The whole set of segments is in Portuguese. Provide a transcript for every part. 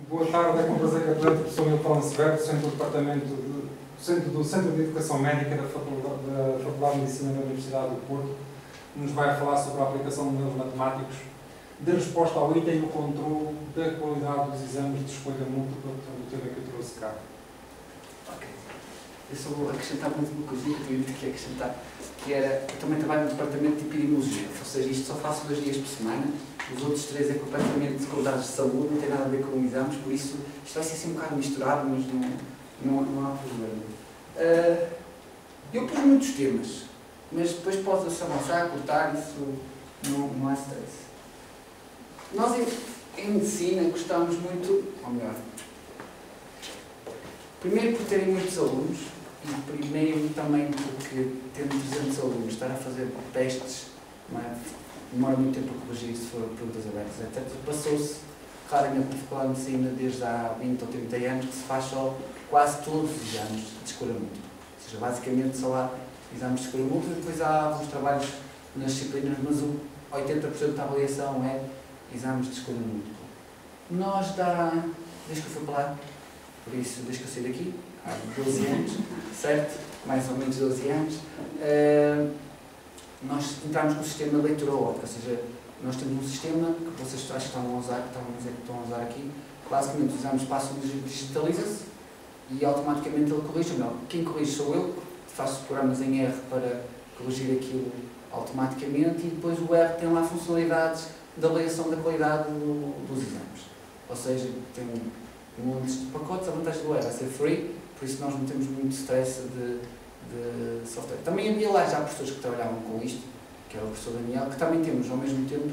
Boa tarde, é com prazer que apresento o professor Milton Severo, do Centro de Educação Médica da Faculdade de Medicina da Universidade do Porto, que nos vai falar sobre a aplicação de modelos matemáticos de resposta ao item e o controle da qualidade dos exames de escolha múltipla, do tema que eu trouxe cá. Ok. Eu só vou acrescentar muito uma coisinha que eu tinha que acrescentar, que era, eu também trabalho no departamento de epidemiologia, ou seja, isto só faço 2 dias por semana, os outros 3 é completamente com dados de saúde, não tem nada a ver com exames, por isso isto vai ser assim um bocado misturado, mas não há problema. Eu pus muitos temas, mas depois podes avançar, cortar, isso não há stress. Nós em medicina gostamos muito, ou melhor, primeiro por terem muitos alunos, e primeiro também porque temos 300 alunos, estar a fazer testes, não é? Demora muito tempo a corrigir se for perguntas abertas, etc. Passou-se claramente na Faculdade de Medicina desde há 20 ou 30 anos que se faz só quase todos os exames de escolha múltipla. Ou seja, basicamente só há exames de escolha múltipla, depois há alguns trabalhos nas disciplinas, mas o 80% da avaliação é exames de escolha múltipla. Nós desde que eu fui para lá, por isso, desde que eu saí daqui, há 12 anos, certo? Mais ou menos 12 anos, nós entramos no sistema de leitura ótica, ou seja, nós temos um sistema que vocês acho que estão a usar aqui, que basicamente os exames passam, digitaliza-se e automaticamente ele corrige. Não, quem corrige sou eu, faço programas em R para corrigir aquilo automaticamente e depois o R tem lá funcionalidades de avaliação da qualidade dos exames. Ou seja, tem montes de pacotes, a vantagem do R é ser free, por isso nós não temos muito stress de software. Também havia lá já professores que trabalhavam com isto, que é o professor Daniel, que também temos ao mesmo tempo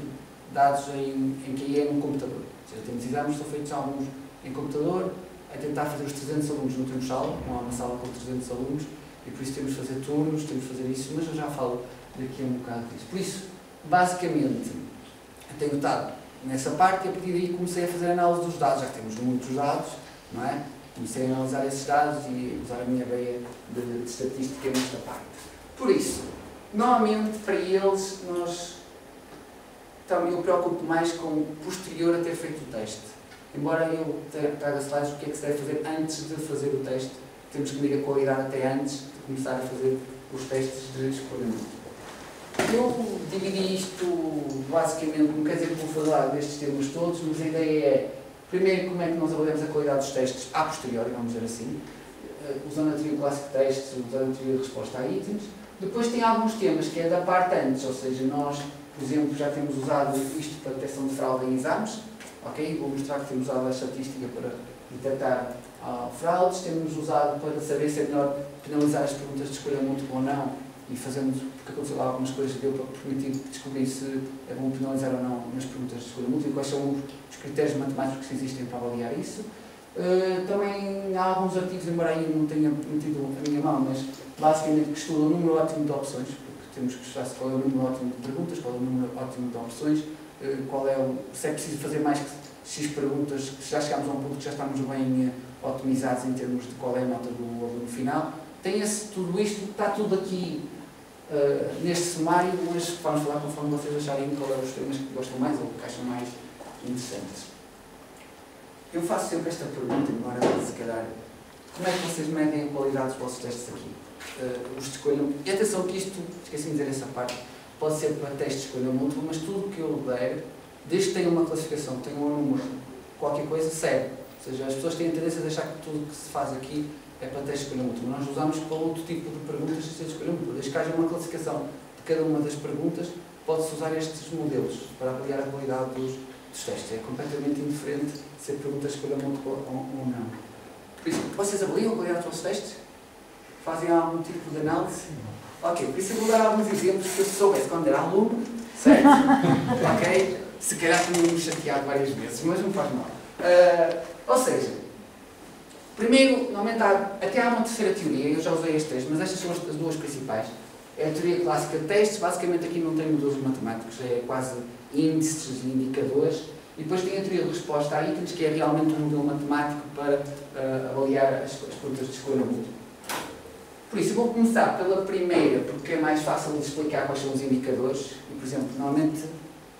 dados em que é no computador. Ou seja, temos exames que são feitos alguns em computador, a tentar fazer os 300 alunos, não temos sala, não há uma sala com 300 alunos, e por isso temos que fazer turnos, temos que fazer isso, mas eu já falo daqui a um bocado disso. Por isso, basicamente, eu tenho estado nessa parte e a partir daí comecei a fazer análise dos dados, já que temos muitos dados, não é? Comecei a analisar esses dados e usar a minha veia de estatística nesta parte. Por isso, normalmente para eles, eu preocupo mais com o posterior a ter feito o teste. Embora eu traga slides do que é que se deve fazer antes de fazer o teste, temos que medir a qualidade até antes de começar a fazer os testes de escolha múltipla. Eu dividi isto basicamente, não quer dizer que vou falar destes temas todos, mas a ideia é, primeiro, como é que nós avaliamos a qualidade dos testes a posteriori, vamos dizer assim, usando a teoria clássica de testes, usando a teoria de resposta a itens. Depois tem alguns temas que é da parte antes, ou seja, nós, por exemplo, já temos usado isto para detecção de fraude em exames, ok? Vou mostrar que temos usado a estatística para detectar fraudes, temos usado para saber se é melhor penalizar as perguntas de escolha múltipla ou não, e fazemos, porque aconteceu lá algumas coisas, deu para permitir descobrir se é bom penalizar ou não nas perguntas de escolha múltipla, quais são os critérios matemáticos que existem para avaliar isso. Também há alguns artigos, embora aí não tenha metido a minha mão, mas basicamente que estudam o número ótimo de opções, porque temos que estudar qual é o número ótimo de perguntas, qual é o número ótimo de opções, se é preciso fazer mais que X perguntas, se já chegámos a um ponto que já estamos bem otimizados em termos de qual é a nota do aluno final. Tem tudo isto, está tudo aqui neste sumário, mas vamos falar conforme vocês acharem qual é os temas que gostam mais ou que acham mais interessantes. Eu faço sempre esta pergunta, embora se calhar, como é que vocês medem a qualidade dos vossos testes aqui? Os de escolha, e atenção que isto, esqueci de dizer essa parte, pode ser para testes de escolha múltipla, mas tudo que eu der, desde que tenha uma classificação, tenha um número, qualquer coisa, serve. Ou seja, as pessoas têm a tendência de achar que tudo que se faz aqui é para testes de escolha múltipla. Nós usamos para outro tipo de perguntas de escolha múltipla. Desde que haja uma classificação de cada uma das perguntas, pode-se usar estes modelos para avaliar a qualidade dos testes. É completamente indiferente se é pergunta de escolha múltipla ou não. Por isso, vocês avaliam a qualidade dos vossos testes? Fazem algum tipo de análise? Ok, por isso eu vou dar alguns exemplos que eu soubesse quando era aluno, certo? Ok? Se calhar tinha-me chateado várias vezes, mas não faz mal. Ou seja, primeiro, normalmente até há uma terceira teoria, eu já usei as 3, mas estas são as 2 principais. É a teoria clássica de testes, basicamente aqui não tem modelos matemáticos, é quase índices e indicadores. E depois tem a teoria de resposta a itens, que é realmente um modelo matemático para avaliar as perguntas de escolha múltipla. Por isso, eu vou começar pela primeira, porque é mais fácil de explicar quais são os indicadores. E, por exemplo, normalmente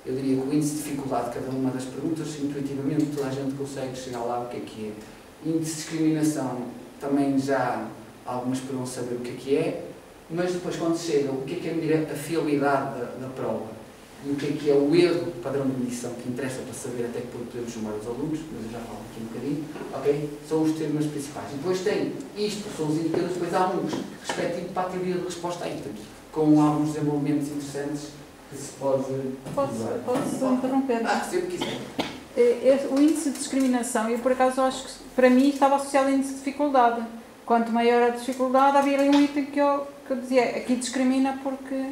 Eu diria que o índice de dificuldade de cada uma das perguntas, intuitivamente toda a gente consegue chegar lá o que é. Índice de discriminação, também já algumas poderão saber o que é, mas depois quando chega, o que é medir a fiabilidade da prova e o que é o erro padrão de medição que interessa para saber até que ponto podemos chamar os alunos, mas eu já falo aqui um bocadinho, ok? São os termos principais. E depois tem isto, são os indicadores, depois há uns respectivos para a teoria de resposta a itens, com alguns desenvolvimentos interessantes que se pode usar. Posso interromper? Sempre quiser. O índice de discriminação, eu por acaso acho que para mim estava associado ao índice de dificuldade. Quanto maior a dificuldade, havia ali um item que eu dizia, aqui discrimina porque...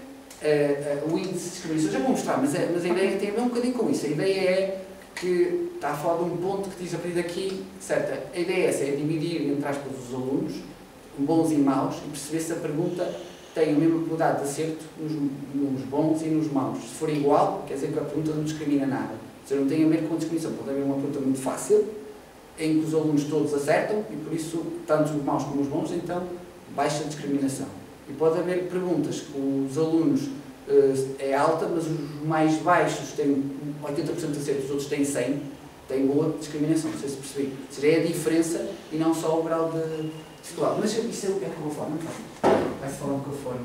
O índice de discriminação, já vou mostrar, mas a ideia tem a ver um bocadinho com isso. A ideia é que está a falar de um ponto que diz a partir daqui, certo? A ideia é essa, é dividir, entre aspas, os alunos, bons e maus, e perceber se a pergunta tem a mesma probabilidade de acerto nos bons e nos maus. Se for igual, quer dizer que a pergunta não discrimina nada. Ou seja, não tem a ver com a discriminação, pode haver uma pergunta muito fácil, em que os alunos todos acertam, e por isso, tanto os maus como os bons, então, baixa discriminação. E pode haver perguntas que os alunos é alta, mas os mais baixos têm 80% de acerto, os outros têm 100%, têm boa discriminação, não sei se percebi. Ou seja, é a diferença e não só o grau de dificuldade. Mas isso é o que é que eu vou falar, não falo. Vai-se falar um conforme.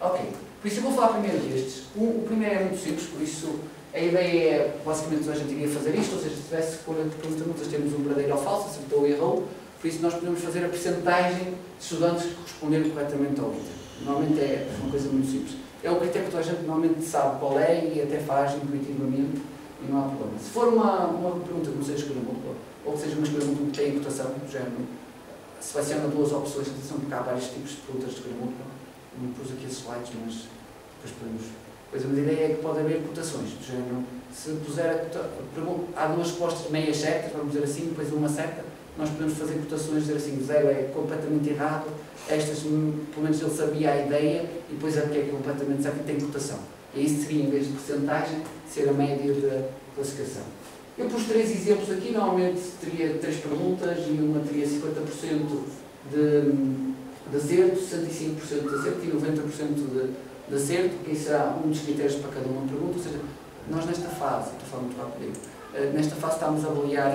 Ok, por isso eu vou falar primeiro destes. O primeiro é muito simples, por isso a ideia é, basicamente, a gente iria fazer isto, ou seja, se tivesse por pergunta muitas temos um verdadeiro ou falso, acertou ou errou, por isso nós podemos fazer a percentagem de estudantes que responderam corretamente ao item. Normalmente é uma coisa muito simples. É um critério que toda a gente normalmente sabe qual é e até faz intuitivamente e não há problema. Se for uma pergunta que não seja escolha múltipla, ou que seja uma escolha múltipla que tenha cotação, do género, seleciona duas opções de cotação, porque há vários tipos de perguntas de escolha múltipla. Não pus aqui esses slides, mas depois podemos... Pois a ideia é que pode haver cotações, do género, se puser há duas respostas meias certas, vamos dizer assim, depois uma certa, nós podemos fazer cotações, dizer assim, 0 é completamente errado, estas, pelo menos ele sabia a ideia, e depois a que é completamente certo e tem cotação. E isso seria, em vez de porcentagem, ser a média da classificação. Eu pus 3 exemplos aqui, normalmente teria 3 perguntas, e uma teria 50% de acerto, 65% de acerto e 90% de acerto, que isso será um dos critérios para cada uma pergunta. Ou seja, nós nesta fase, estou a falar muito rápido, nesta fase estamos a avaliar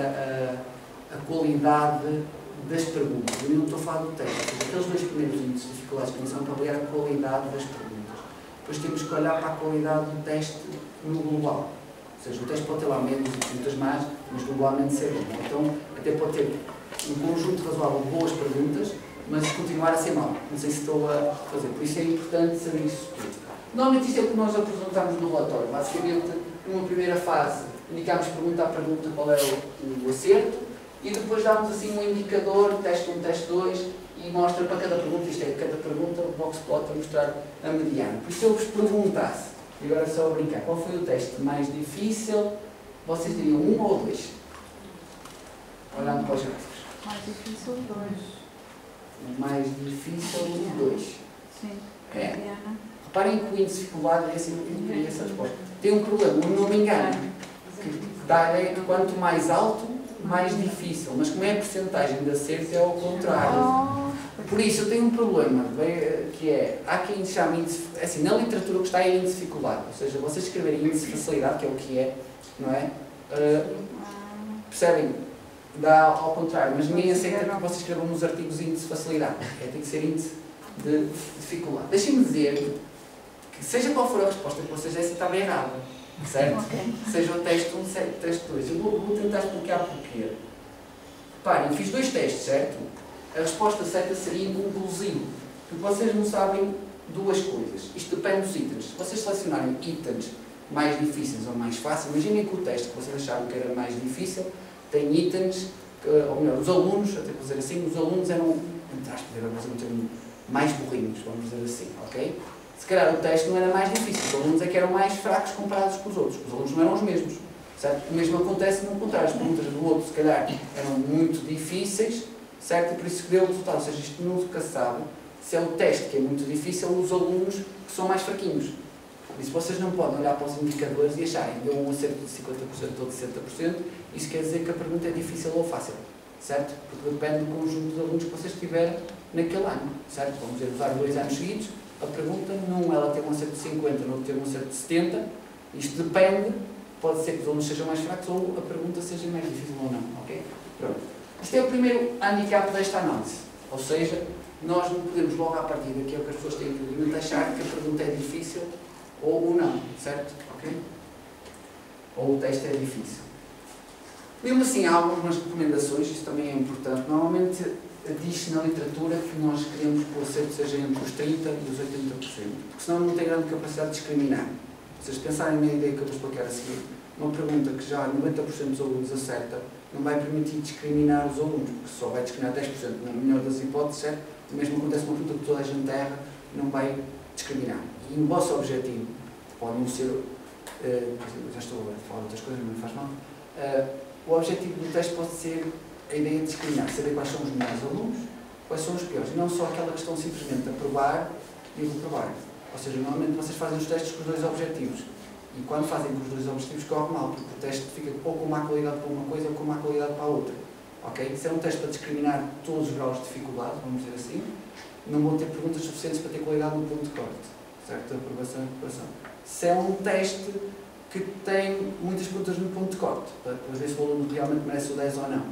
a qualidade das perguntas. Eu não estou a falar do texto. Aqueles 2 primeiros índices de dificuldades que são para avaliar a qualidade das perguntas. Depois temos que olhar para a qualidade do teste no global. Ou seja, o teste pode ter lá menos e perguntas mais, mas globalmente ser bom. Então, até pode ter um conjunto razoável de boas perguntas, mas continuar a ser mau. Não sei se estou a fazer. Por isso é importante saber isso tudo. Normalmente isto é o que nós apresentamos no relatório. Basicamente, numa primeira fase, indicamos pergunta a pergunta qual é o acerto, e depois damos assim um indicador, teste 1, teste 2, e mostra para cada pergunta, isto é, cada pergunta, o boxplot a mostrar a mediana. Por isso, se eu vos perguntasse, e agora só a brincar, qual foi o teste mais difícil, vocês diriam 1 ou 2? Olhando para os gráficos. Mais difícil, 2. O mais difícil, 2. Sim, É. mediana. Reparem que o índice de dificuldade é assim, essa resposta. Tem um problema, não me engano, que dá a ideia que quanto mais alto, mais difícil, mas como é a percentagem de acerto é ao contrário. Por isso eu tenho um problema, que é, há quem chama índice, assim, na literatura o que está é índice de dificuldade, ou seja, vocês escreverem índice de facilidade, que é o que é, não é? Percebem? Dá ao contrário, mas ninguém aceita que vocês escrevam nos artigos índice de facilidade, tem que ser índice de dificuldade. Deixem-me dizer que seja qual for a resposta que vocês dessem, estava errada, certo? Okay. Seja o teste 1, o teste 2. Eu vou tentar explicar porquê. Reparem, eu fiz 2 testes, certo? A resposta certa seria inconclusivo, porque vocês não sabem 2 coisas. Isto depende dos itens. Se vocês selecionarem itens mais difíceis ou mais fáceis, imaginem que o teste que vocês acharam que era mais difícil tem itens, ou melhor, os alunos, até para dizer assim, os alunos eram, entre aspas, mais burrinhos, vamos dizer assim, ok? Se calhar o teste não era mais difícil, os alunos é que eram mais fracos comparados com os outros. Os alunos não eram os mesmos, certo? O mesmo acontece no contrário, as perguntas do outro, se calhar, eram muito difíceis, certo? E por isso que deu o resultado. Ou seja, isto nunca se sabe se é o teste que é muito difícil ou os alunos que são mais fraquinhos. Por isso vocês não podem olhar para os indicadores e acharem que deu um acerto de 50% ou de 60%, isso quer dizer que a pergunta é difícil ou fácil, certo? Porque depende do conjunto de alunos que vocês tiverem naquele ano, certo? Vamos dizer, usar 2 anos seguidos, a pergunta, num ela teve um acerto de 50, no outro teve um acerto de 70, Isto depende, pode ser que os alunos sejam mais fracos ou a pergunta seja mais difícil ou não, ok? Pronto. Este é o primeiro handicap desta análise, ou seja, nós não podemos logo à partida, que é o que as pessoas têm que achar que a pergunta é difícil ou não, certo? Ok? Ou o texto é difícil. Mesmo assim, há algumas recomendações, isso também é importante. Normalmente diz-se na literatura que nós queremos que o acerto seja entre os 30% e os 80%, porque senão não tem grande capacidade de discriminar. Se vocês pensarem na ideia que eu vou explicar a seguir, uma pergunta que já 90% dos alunos acerta, não vai permitir discriminar os alunos, porque só vai discriminar 10%, na melhor das hipóteses, certo? O mesmo acontece com uma pergunta que toda a gente erra, não vai discriminar. E o vosso objetivo pode não ser, já estou a falar de outras coisas, mas não faz mal, o objetivo do texto pode ser a ideia de discriminar, saber quais são os melhores alunos, quais são os piores, e não só aquela questão simplesmente de aprovar e reprovar. Ou seja, normalmente vocês fazem os testes com os dois objetivos, e quando fazem com os dois objetivos corre mal, porque o teste fica ou com má qualidade para uma coisa ou com má qualidade para a outra. Ok? Isso é um teste para discriminar todos os graus de dificuldade, vamos dizer assim. Não vão ter perguntas suficientes para ter qualidade no ponto de corte, certo? Aprovação e recuperação. Se é um teste que tem muitas perguntas no ponto de corte, para ver se o aluno realmente merece o 10 ou não,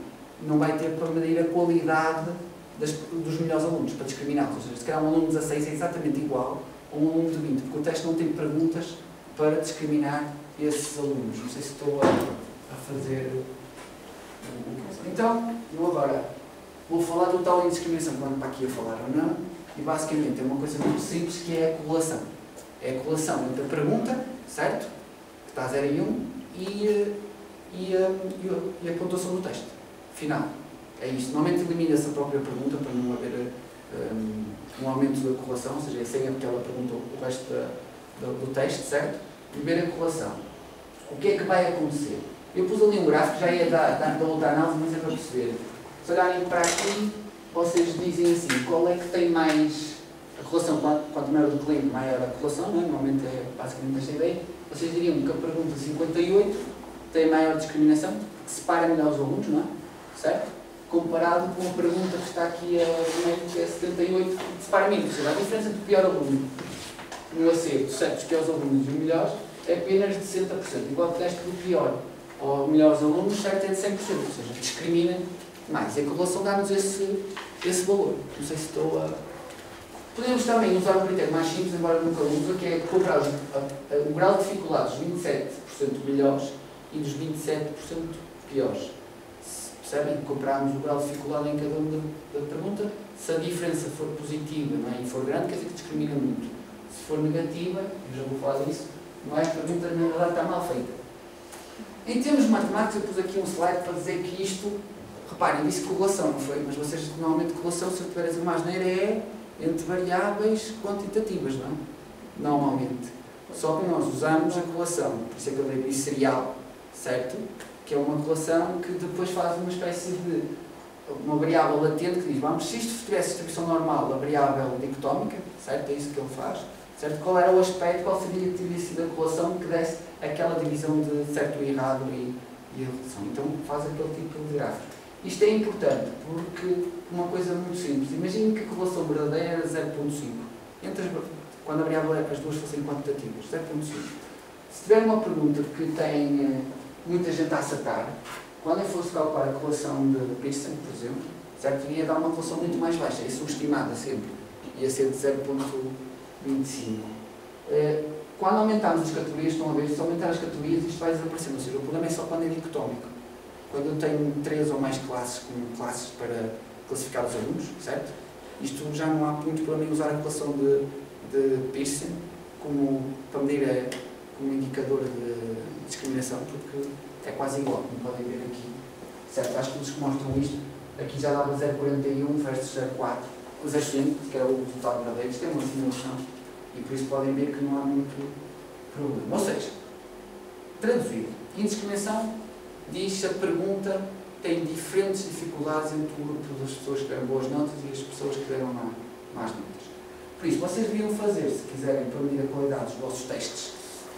não vai ter para medir a qualidade dos melhores alunos, para discriminá-los. Ou seja, se calhar um aluno de 16 é exatamente igual a um aluno de 20, porque o teste não tem perguntas para discriminar esses alunos. Não sei se estou a fazer... Então, eu agora vou falar do tal indiscriminação, quando para aqui a falar ou não, e basicamente é uma coisa muito simples que é a correlação. É a correlação entre a pergunta, certo? Que está a 0 e 1, e a pontuação do texto final. É isto. Normalmente elimina-se a própria pergunta para não haver um aumento da correlação, ou seja, é sem aquela pergunta o resto do texto, certo? E ver a correlação. O que é que vai acontecer? Eu pus ali um gráfico, já ia dar outra análise, mas é para perceber. Se olharem para aqui, vocês dizem assim, qual é que tem mais a correlação, quanto maior o declínio, maior a correlação, não é? Normalmente é basicamente esta ideia. Vocês diriam que a pergunta 58 tem maior discriminação, porque separa melhor os alunos, não é? Certo? Comparado com a pergunta que está aqui a meio, que é 78, que separa menos. Ou seja, a diferença entre o pior aluno no acerto, certo, os piores alunos e os melhores, é apenas de 60%, igual que deste do pior ou melhores alunos, certo, é de 100%, ou seja, discrimina mais. E a correlação dá-nos esse valor. Não sei se estou a... Podemos também usar um critério mais simples, embora nunca usa, que é comparar o grau de dificuldade dos 27% melhores e dos 27% piores. Percebem? Compararmos o grau de dificuldade em cada uma da pergunta. Se a diferença for positiva, não é? E for grande, quer dizer que discrimina muito. Se for negativa, eu já vou falar disso, não é? A pergunta na verdade está mal feita. Em termos matemáticos, eu pus aqui um slide para dizer que isto, reparem, disse correlação, não foi? Mas vocês, normalmente, correlação, se eu tiver a dizer mais neira, é entre variáveis quantitativas, não é? Normalmente. Só que nós usamos a correlação, por isso é que eu dei bisserial, certo? Que é uma correlação que depois faz uma espécie de uma variável latente que diz, vamos, se isto tivesse distribuição normal, a variável dicotómica, certo? É isso que ele faz, certo? Qual era o aspecto, qual seria teria sido a correlação que desse aquela divisão de certo e errado e a redução. Então faz aquele tipo de gráfico. Isto é importante porque uma coisa muito simples. Imaginem que a correlação verdadeira era 0.5. Quando a variável as duas fossem quantitativas, 0.5. Se tiver uma pergunta que tem muita gente a acertar, quando eu fosse calcular a correlação de Pearson, por exemplo, certo? Ia dar uma correlação muito mais baixa, é subestimada sempre. Ia ser de 0.25. Quando aumentarmos as categorias, estão a ver, se aumentar as categorias, isto vai desaparecer. Ou seja, o problema é só quando é dicotómico. Quando eu tenho 3 ou mais classes, como classes para classificar os alunos, certo? Isto já não há muito problema em usar a correlação de Pearson para medir como indicador de discriminação, porque é quase igual, como podem ver aqui. Certo? Há estudos que mostram isto. Aqui já dava 0.41 versus 0.4. O 0.5, que era o resultado verdadeiro, isto é uma simulação. E por isso podem ver que não há muito problema. Ou seja, traduzido, indiscriminação diz se a pergunta tem diferentes dificuldades entre o grupo das pessoas que deram boas notas e as pessoas que deram más notas. Por isso, vocês deviam fazer, se quiserem, para medir a qualidade dos vossos testes,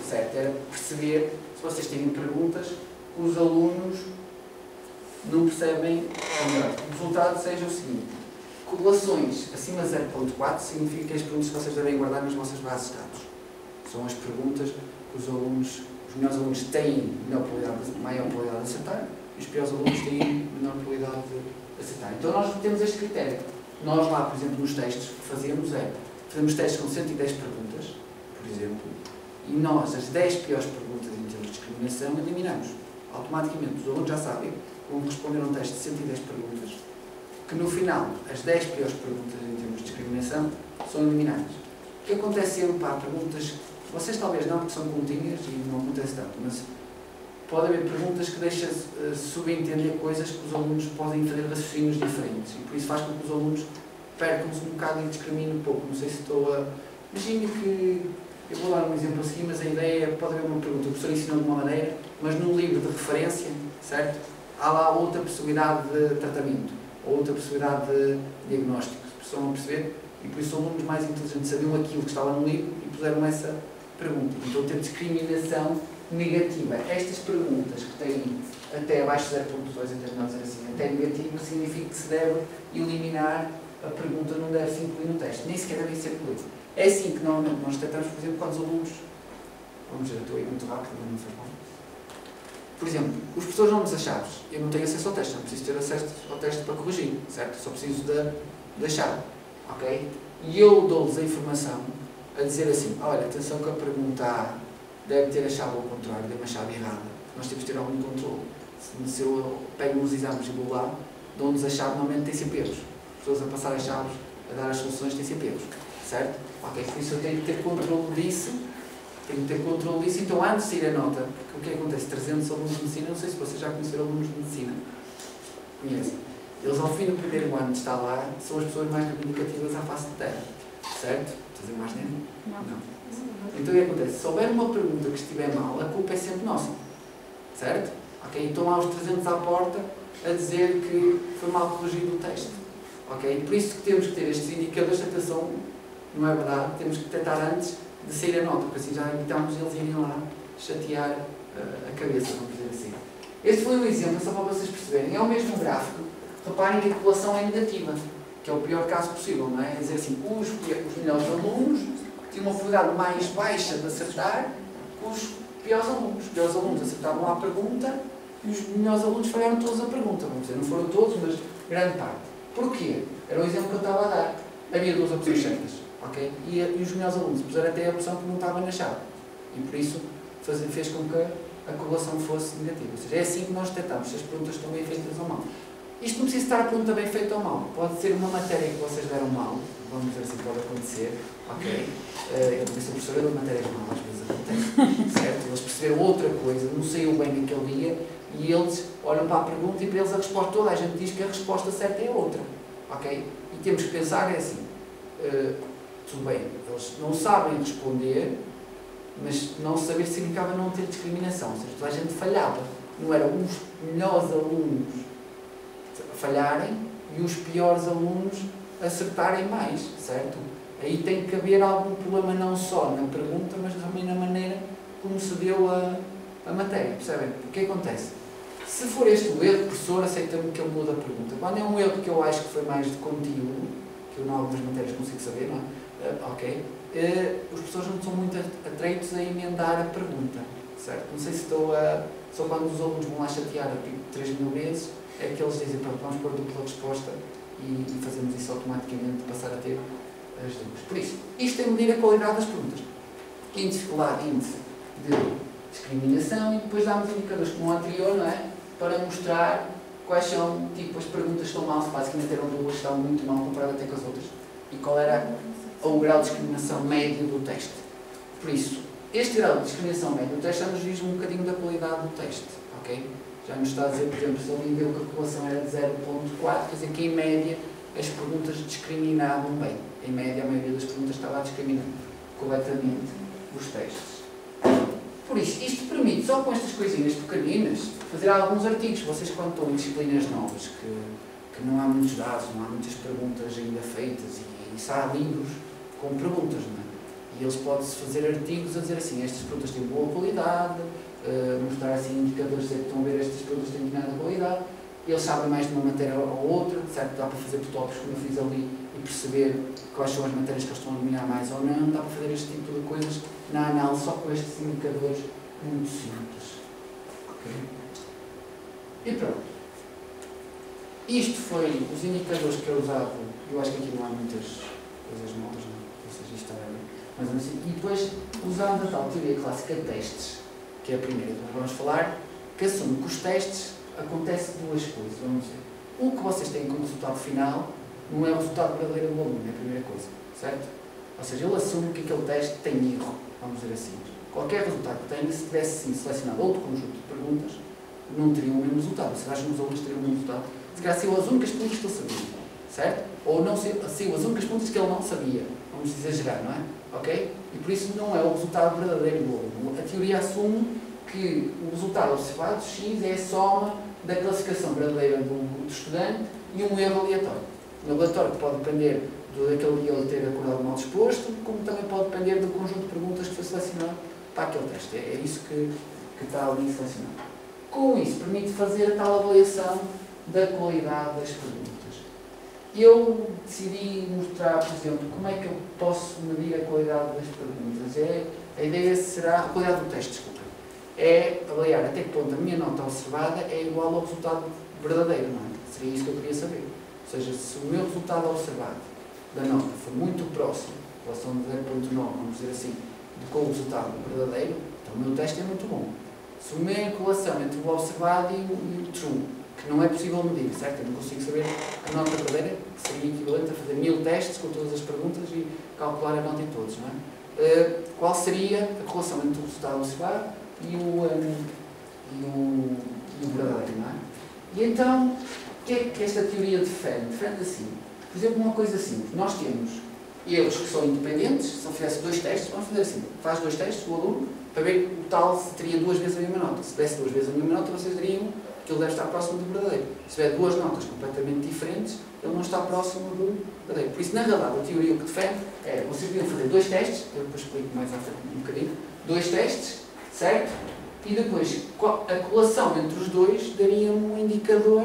certo? Era perceber, se vocês têm perguntas, que os alunos não percebem, ou melhor, o resultado seja o seguinte: correlações acima de 0.4 significa que as perguntas que vocês devem guardar nas vossas bases de dados. São as perguntas que os alunos os melhores alunos têm maior probabilidade de acertar e os piores alunos têm menor probabilidade de acertar. Então nós temos este critério. Nós lá, por exemplo, nos testes, o que fazemos testes com 110 perguntas, por exemplo, e nós, as 10 piores perguntas em termos de discriminação, eliminamos. Automaticamente, os alunos já sabem, vão responder a um teste de 110 perguntas, que no final, as 10 piores perguntas em termos de discriminação são eliminadas. O que acontece sempre, perguntas, vocês talvez não, porque são continhas e não acontece tanto, mas pode haver perguntas que deixam subentender coisas que os alunos podem fazer raciocínios diferentes e por isso faz com que os alunos percam-se um bocado e discriminem um pouco. Não sei se estou a... Imagine que... Eu vou dar um exemplo a seguir, mas a ideia pode haver uma pergunta. O professor ensinou de uma maneira, mas num livro de referência, certo? Há lá outra possibilidade de tratamento, ou outra possibilidade de diagnóstico. Estão a perceber? E por isso os alunos mais inteligentes sabiam aquilo que estava no livro e puseram essa pergunta. Então tem discriminação negativa. Estas perguntas que têm até abaixo de 0.2, em termos de assim, até negativo, significa que se deve eliminar a pergunta, não deve se incluir no teste. Nem sequer devem ser incluídos. É assim que normalmente nós tentamos, por exemplo, quando os alunos... Vamos ver, eu estou aí muito rápido, mas não faz mal. Por exemplo, os professores não nos chaves. Eu não tenho acesso ao teste, não preciso ter acesso ao teste para corrigir, certo? Só preciso da chave, ok? E eu dou-lhes a informação a dizer assim, olha, atenção que a pergunta A deve ter a chave ao contrário, deu uma chave errada. Nós temos que ter algum controle. Se eu pego nos exames e vou lá, dou-nos a chave, normalmente tem sempre erros. As pessoas a passar as chaves, a dar as soluções, têm sempre erros, certo? Ok, por isso eu tenho que ter controle disso. Então antes de sair a nota, porque o que acontece? 300 alunos de medicina, não sei se vocês já conheceram alunos de medicina. Conhecem. Eles ao fim do primeiro ano de estar lá, são as pessoas mais reivindicativas à face de terra. Certo? Fazer mais nele? Não. Então o que acontece? Se houver uma pergunta que estiver mal, a culpa é sempre nossa. Certo? Ok? Então lá os 300 à porta a dizer que foi mal corrigido o texto. Ok? Por isso que temos que ter estes indicadores de atenção, não é verdade? Temos que tentar antes de sair a nota, porque assim já evitamos eles irem lá chatear a cabeça, vamos dizer assim. Este foi um exemplo, só para vocês perceberem. É o mesmo gráfico. Reparem que a correlação é negativa, que é o pior caso possível, não é? É dizer assim, os melhores alunos tinham uma probabilidade mais baixa de acertar que os piores alunos. Os piores alunos acertavam a pergunta e os melhores alunos falharam todos a pergunta. Vamos dizer, não foram todos, mas grande parte. Porquê? Era o exemplo que eu estava a dar. Havia duas opções certas, ok? E os melhores alunos puseram até a opção que não estava na chave. E por isso fez com que a correlação fosse negativa. Ou seja, é assim que nós detectamos se as perguntas estão bem feitas ou mal. Isto não precisa estar a pergunta bem feita ou mal. Pode ser uma matéria que vocês deram mal, vamos dizer assim, pode acontecer, ok? Eu também sou professora de matérias mal, às vezes acontece, certo? Eles perceberam outra coisa, não saiu bem naquele dia, e eles olham para a pergunta e para eles a resposta, toda a gente diz que a resposta certa é outra, ok? E temos que pensar, é assim, tudo bem, eles não sabem responder, mas não saber significava não ter discriminação, ou seja, toda a gente falhava. Não eram os melhores alunos falharem e os piores alunos acertarem mais, certo? Aí tem que haver algum problema não só na pergunta, mas também na maneira como se deu a matéria, percebem? O que acontece? Se for este o erro, o professor aceita-me que ele muda a pergunta. Quando é um erro que eu acho que foi mais de conteúdo, que eu em algumas matérias consigo saber, não é? Ok. Os professores não são muito atreitos a emendar a pergunta, certo? Não sei se estou a... Só quando os alunos vão lá chatear tipo 3.000 vezes, é que eles dizem, pronto, vamos pôr dupla resposta e fazemos isso automaticamente, passar a ter as dúvidas. Por isso, isto é medir a qualidade das perguntas. Dificuldade, índice de discriminação, e depois damos indicadores como o anterior, não é? Para mostrar quais são, tipo, as perguntas que estão mal, basicamente eram duas, estão muito mal comparadas até com as outras, e qual era o grau de discriminação médio do teste. Por isso, este grau de discriminação médio do teste já nos diz um bocadinho da qualidade do teste, ok? Já nos está a dizer, por exemplo, se ele deu que a correlação era de 0.4, quer dizer que em média as perguntas discriminavam bem. Em média, a maioria das perguntas estava a discriminar corretamente os testes. Por isso, isto permite, só com estas coisinhas pequeninas, fazer alguns artigos. Vocês, quando estão em disciplinas novas, que não há muitos dados, não há muitas perguntas ainda feitas, e isso há livros com perguntas, não é? E eles podem-se fazer artigos a dizer assim, estas perguntas têm boa qualidade, mostrar assim indicadores que estão a ver estas perguntas têm determinada qualidade, eles sabem mais de uma matéria ou outra, certo? Dá para fazer tópicos como eu fiz ali e perceber quais são as matérias que eles estão a dominar mais ou não, dá para fazer este tipo de coisas na análise só com estes indicadores muito simples. Okay? E pronto. Isto foi os indicadores que eu usava. Eu acho que aqui não há muitas coisas novas, não? Ou seja, isto era mais ou menos assim. E depois usando a tal teoria clássica de testes, que é a primeira que nós vamos falar, que assume que os testes acontecem duas coisas, vamos dizer. O que vocês têm como resultado final não é o resultado verdadeiro do aluno, é a primeira coisa, certo? Ou seja, ele assume que aquele teste tem erro, vamos dizer assim. Qualquer resultado que tenha, se tivesse sim selecionado outro conjunto de perguntas, não teriam o mesmo resultado. Você acha que os alunos teriam o mesmo resultado? Se calhar saiu as únicas perguntas que ele sabia, certo? Ou não saiu as únicas perguntas que ele não sabia, vamos exagerar, não é? Ok? E por isso não é o resultado verdadeiro do aluno. A teoria assume que o resultado observado, X, é a soma da classificação verdadeira do estudante e um erro aleatório. Um aleatório que pode depender daquele dia ele ter acordado mal disposto, como também pode depender do conjunto de perguntas que foi selecionado para aquele teste. É isso que está ali selecionado. Com isso, permite fazer a tal avaliação da qualidade das perguntas. Eu decidi mostrar, por exemplo, como é que eu posso medir a qualidade das perguntas. A ideia será a qualidade do teste, desculpa. É avaliar até que ponto a minha nota observada é igual ao resultado verdadeiro, não é? Seria isso que eu queria saber. Ou seja, se o meu resultado observado da nota for muito próximo, em relação de 0.9, vamos dizer assim, com o resultado verdadeiro, então o meu teste é muito bom. Se a minha correlação entre o observado e o true, que não é possível medir, certo? Eu não consigo saber a nota verdadeira, que seria equivalente a fazer 1000 testes com todas as perguntas e calcular a nota em todos, não é? Qual seria a correlação entre o resultado observado e o verdadeiro, não é? E então, o que é que esta teoria defende? Defende assim, por exemplo, uma coisa simples. Nós temos erros que são independentes. Se eu fizesse 2 testes, vamos fazer assim, faz 2 testes, o aluno, para ver o tal se teria 2 vezes a mesma nota. Se tivesse 2 vezes a mesma nota, vocês diriam que ele deve estar próximo do verdadeiro. Se tiver 2 notas completamente diferentes, ele não está próximo do verdadeiro. Por isso, na realidade, a teoria o que defende é, vocês podiam fazer 2 testes, eu depois explico mais à frente um bocadinho, 2 testes, certo? E depois, a correlação entre os dois daria um indicador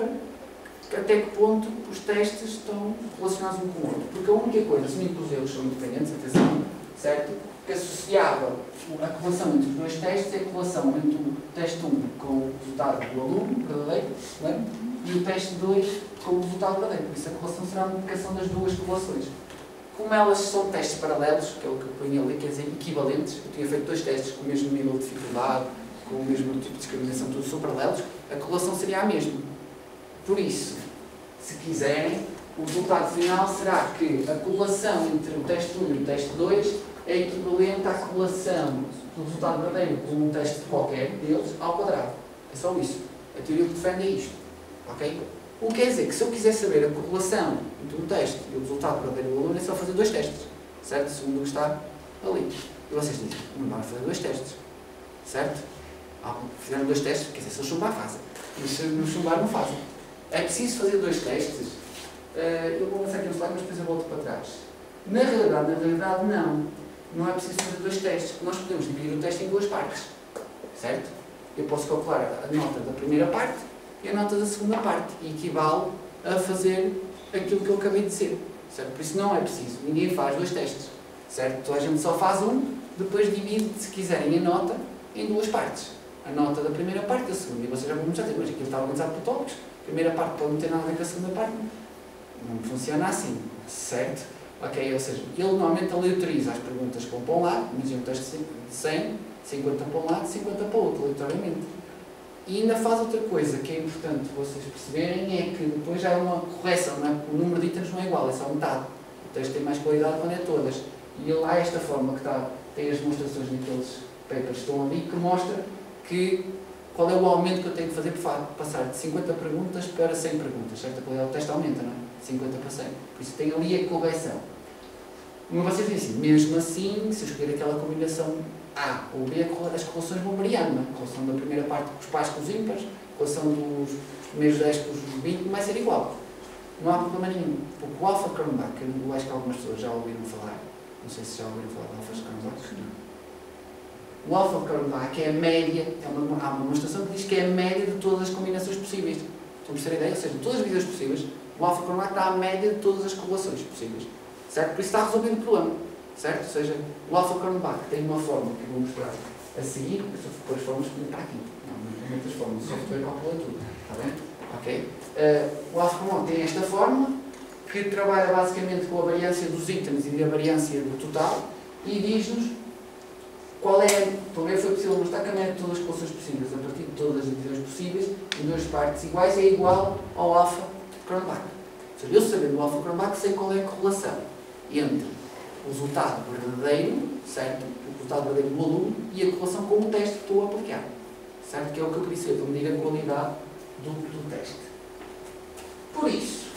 até que ponto os testes estão relacionados um com o outro. Porque a única coisa, assumindo que os erros são independentes, atenção, certo? Que associava a correlação entre os dois testes é a correlação entre o teste 1 com o resultado do aluno, verdadeiro, né? E o teste 2 com o resultado verdadeiro. Por isso a correlação será a multiplicação das duas correlações. Como elas são testes paralelos, que é o que eu ponho ali, quer dizer, equivalentes, eu tinha feito 2 testes com o mesmo nível de dificuldade, com o mesmo tipo de discriminação, todos são paralelos, a correlação seria a mesma. Por isso, se quiserem, o resultado final será que a correlação entre o teste 1 e o teste 2 é equivalente à correlação do resultado verdadeiro com um teste qualquer deles ao quadrado. É só isso. A teoria que defende é isto. Ok? O que quer dizer que se eu quiser saber a correlação entre um teste e o resultado verdadeiro do aluno é só fazer 2 testes. Certo? Segundo o que está ali. E vocês dizem, não vamos fazer 2 testes. Certo? Fizeram 2 testes, quer dizer, se eu chumbar, fazem. Mas se não chumbar, não fazem. É preciso fazer 2 testes. Eu vou lançar aqui um slide, mas depois eu volto para trás. Na realidade, não. Não é preciso fazer 2 testes, porque nós podemos dividir o teste em 2 partes. Certo? Eu posso calcular a nota da primeira parte e a nota da segunda parte. E equivale a fazer aquilo que eu acabei de dizer. Certo? Por isso não é preciso. Ninguém faz 2 testes. Certo? Toda a gente só faz um, depois divide, se quiserem, a nota em 2 partes. A nota da primeira parte e a segunda. E vocês já vão já dizer, mas aquilo está organizado por tópicos. A primeira parte pode não ter nada a ver com a segunda parte. Não funciona assim. Certo? Ok, ou seja, ele normalmente aleatoriza as perguntas que vão para um lado, imagina um teste de 100, 50 para um lado, 50 para o outro, aleatoriamente. E ainda faz outra coisa que é importante vocês perceberem, é que depois já é uma correção, não é? O número de itens não é igual, é só metade. O texto tem mais qualidade quando é todas. E ele há esta forma que está, tem as demonstrações naqueles papers que estão ali, que mostra qual é o aumento que eu tenho que fazer para passar de 50 perguntas para 100 perguntas, certo? A qualidade do teste aumenta, não é? 50 para 100. Por isso tem ali a correção. Mas vocês dizem assim, mesmo assim, se eu escolher aquela combinação A ou B, as correlações vão variando, não é? A correlação da primeira parte com os pares com os ímpares, a correlação dos primeiros 10 com os 20, vai ser igual. Não há problema nenhum. Porque o alfa Cronbach, que eu acho que algumas pessoas já ouviram falar, não sei se já ouviram falar do alfa Cronbach, não. O alfa Cronbach é a média, há uma demonstração que diz que é a média de todas as combinações possíveis. Estão a perceber a ideia? Ou seja, de todas as medidas possíveis, o alfa Cronbach dá a média de todas as correlações possíveis. Certo? Por isso está resolvido o problema. Certo? Ou seja, o alfa Cronbach tem uma forma que eu vou mostrar A seguir, eu só vou pôr as fórmulas para aqui. Não muitas fórmulas, o software calcula tudo. Está bem? Ok? O AlphaCron tem esta fórmula, que trabalha basicamente com a variância dos itens e a variância do total, e diz-nos qual é, também foi possível mostrar que a média de todas as equações possíveis, a partir de todas as divisões possíveis, em duas partes iguais, é igual ao alfa-Cronbach. Ou seja, eu sabendo o alfa-Cronbach sei qual é a correlação entre o resultado verdadeiro, certo? O resultado verdadeiro do aluno e a correlação com o teste que estou a aplicar. Certo? Que é o que eu queria saber, para medir a qualidade do teste. Por isso,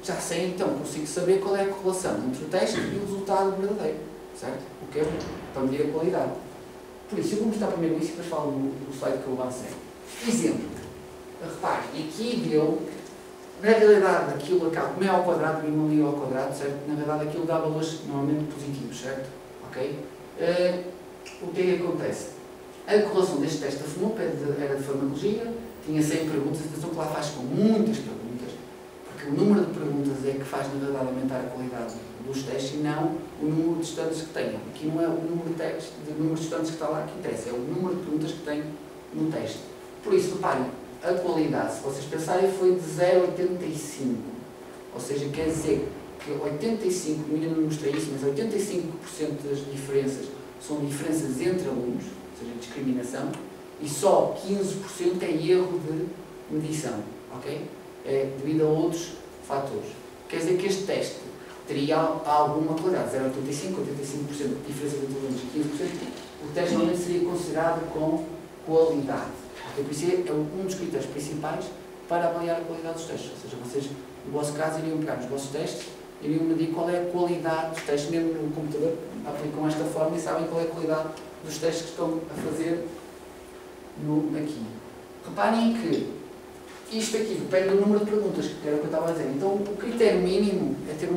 já sei então, consigo saber qual é a correlação entre o teste e o resultado verdadeiro. Certo? O que é para medir a qualidade. Por isso, eu vou mostrar primeiro isso e depois falo do slide que eu avancei. Exemplo. Repare, aqui deu, na realidade, aquilo acaba como é ao quadrado, mínimo ali ao quadrado, certo? Na realidade, aquilo dá valores normalmente positivos, certo? Ok? O que é que acontece? A correlação deste teste da FNUP era de farmacologia, tinha 100 perguntas, atenção que lá faz com muitas perguntas, porque o número de perguntas é que faz, na verdade, aumentar a qualidade dos testes e não o número de estudantes que tenham. Aqui não é o número de estudantes que está lá que interessa, é o número de perguntas que tem no teste. Por isso, reparem, a qualidade, se vocês pensarem, foi de 0,85. Ou seja, quer dizer que 85%, ainda não mostrei isso, mas 85% das diferenças são diferenças entre alunos, ou seja, discriminação, e só 15% é erro de medição, ok? É devido a outros fatores. Quer dizer que este teste teria alguma qualidade, 0,85%, 85% de diferença entre alunos e 15%, o teste normalmente seria considerado com qualidade. Okay? Por isso é um dos critérios principais para avaliar a qualidade dos testes. Ou seja, vocês, no vosso caso, iriam pegar nos vossos testes, iriam medir qual é a qualidade dos testes, mesmo no computador, aplicam esta forma e sabem qual é a qualidade dos testes que estão a fazer aqui. Reparem que isto aqui depende do número de perguntas, que era o que eu estava a dizer. Então, o critério mínimo é ter